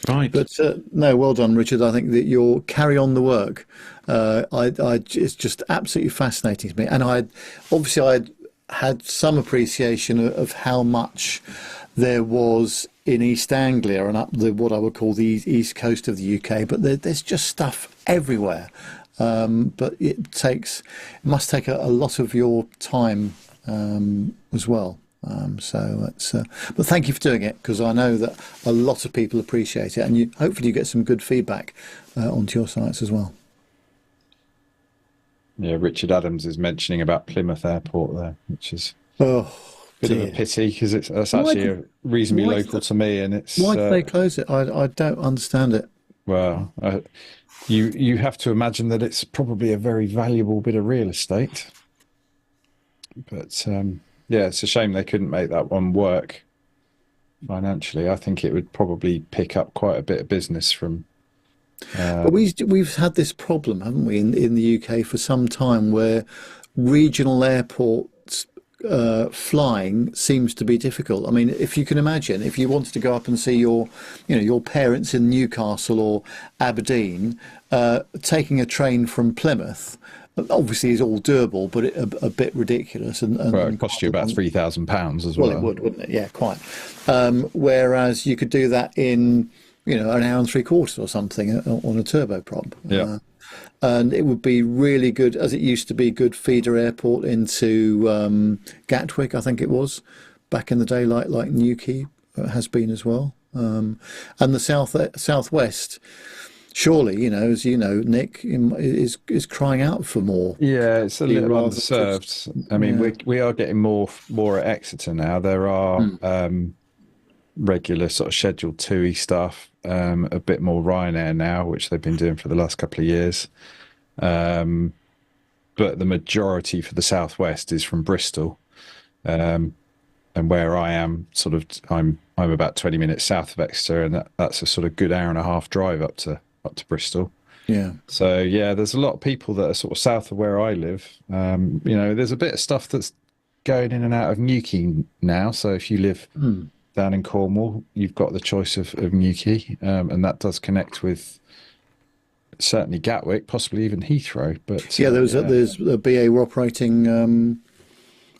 Right. But no, well done, Richard. I think that you'll carry on the work. It's just absolutely fascinating to me. And I'd had some appreciation of how much there was in East Anglia and up what I would call the east coast of the UK. But there's just stuff everywhere. But it must take a lot of your time as well. But thank you for doing it, because I know that a lot of people appreciate it, and hopefully you get some good feedback onto your sites as well. Yeah, Richard Adams is mentioning about Plymouth Airport there, which is a bit of a pity, because that's actually reasonably local to me, and it's why did they close it? I don't understand it. Well, you have to imagine that it's probably a very valuable bit of real estate, but. Yeah, it's a shame they couldn't make that one work financially. I think it would probably pick up quite a bit of business from. But we've had this problem, haven't we, in the UK for some time, where regional airports flying seems to be difficult. I mean, if you can imagine, if you wanted to go up and see your parents in Newcastle or Aberdeen, taking a train from Plymouth. Obviously, is all doable, but a bit ridiculous. And it cost you about £3,000 as well. Well, it would, wouldn't it? Yeah, quite. Whereas you could do that in, an hour and 3/4 or something on a turboprop. Yeah. And it would be really good, as it used to be, good feeder airport into Gatwick, I think it was, back in the day, like Newquay has been as well. And the southwest. Surely, as you know, Nick is crying out for more. Yeah, it's a little underserved. I mean, we are getting more at Exeter now. There are regular sort of scheduled TUI stuff, a bit more Ryanair now, which they've been doing for the last couple of years. But the majority for the southwest is from Bristol, and where I am, I'm about 20 minutes south of Exeter, and that's a sort of good hour and a half drive up to Bristol. Yeah. So there's a lot of people that are sort of south of where I live. There's a bit of stuff that's going in and out of Newquay now. So if you live down in Cornwall, you've got the choice of Newquay, and that does connect with certainly Gatwick, possibly even Heathrow. But there's a BA were operating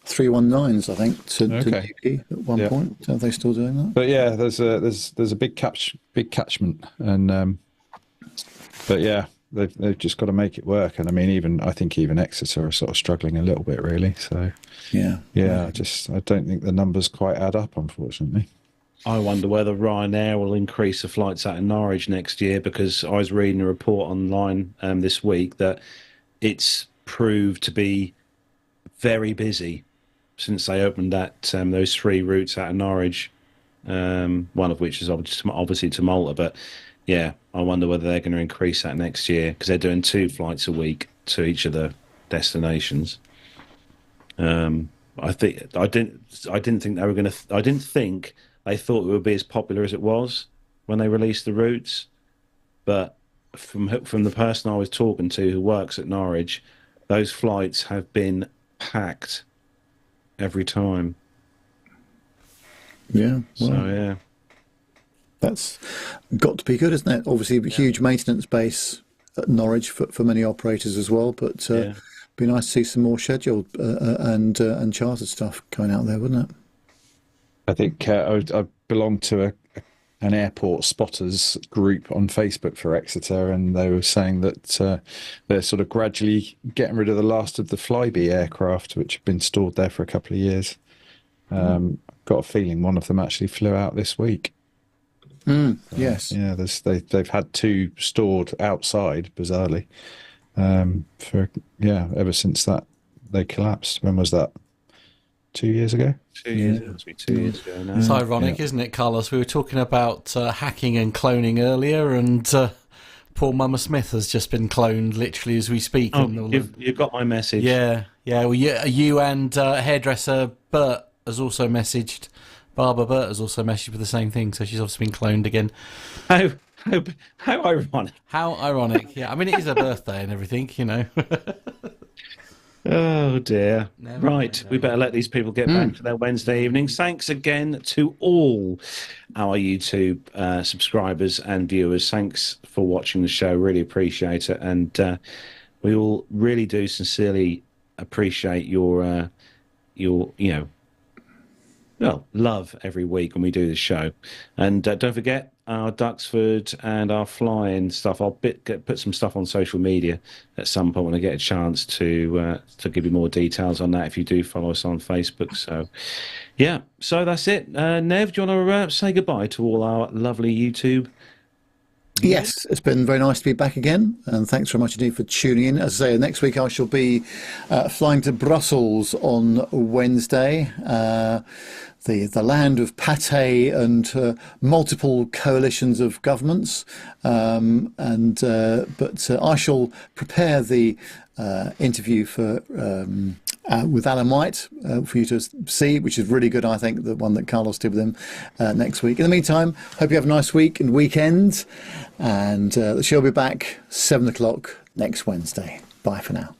319s, I think, to Newquay at one point. Are they still doing that? But there's a big catchment, and but they've just got to make it work. And I mean, I think even Exeter are sort of struggling a little bit, really. So I don't think the numbers quite add up, unfortunately. I wonder whether Ryanair will increase the flights out of Norwich next year, because I was reading a report online this week that it's proved to be very busy since they opened those 3 routes out of Norwich one of which is obviously to Malta. But yeah, I wonder whether they're going to increase that next year because they're doing 2 flights a week to each of the destinations. I didn't think they were going to. I didn't think they thought it would be as popular as it was when they released the routes. But from the person I was talking to who works at Norwich, those flights have been packed every time. Yeah. Well, so yeah, that's got to be good, isn't it? Obviously, a huge maintenance base at Norwich for many operators as well. But be nice to see some more scheduled and chartered stuff going out there, wouldn't it? I think I belong to an airport spotters group on Facebook for Exeter, and they were saying that they're sort of gradually getting rid of the last of the Flybe aircraft, which have been stored there for a couple of years. Got a feeling one of them actually flew out this week. Yes. Yeah, they've had 2 stored outside, bizarrely, ever since that they collapsed. When was that? 2 years ago? 2 years. It must be 2 years ago now. It's ironic, isn't it, Carlos? We were talking about hacking and cloning earlier, and poor Mama Smith has just been cloned literally as we speak. Oh, you've got my message. Yeah. Well, you and hairdresser Bert has also messaged. Barber Bert has also messaged with the same thing, so she's obviously been cloned again. How ironic. How ironic, yeah. I mean, it is her birthday and everything, you know. Oh dear. Right, we better let these people get back to their Wednesday evenings. Thanks again to all our YouTube subscribers and viewers. Thanks for watching the show. Really appreciate it. And we all really do sincerely appreciate your love every week when we do this show. And don't forget our Duxford and our flying stuff. I'll put some stuff on social media at some point when I get a chance to give you more details on that if you do follow us on Facebook. So, yeah, so that's it. Nev, do you want to say goodbye to all our lovely YouTube? Yes, it's been very nice to be back again, and thanks very much indeed for tuning in. As I say, next week I shall be flying to Brussels on Wednesday, the land of pâté and multiple coalitions of governments. But I shall prepare the interview for with Alan White for you to see, which is really good, I think, the one that Carlos did with him next week. In the meantime, hope you have a nice week and weekend, and the show will be back 7 o'clock next Wednesday. Bye for now.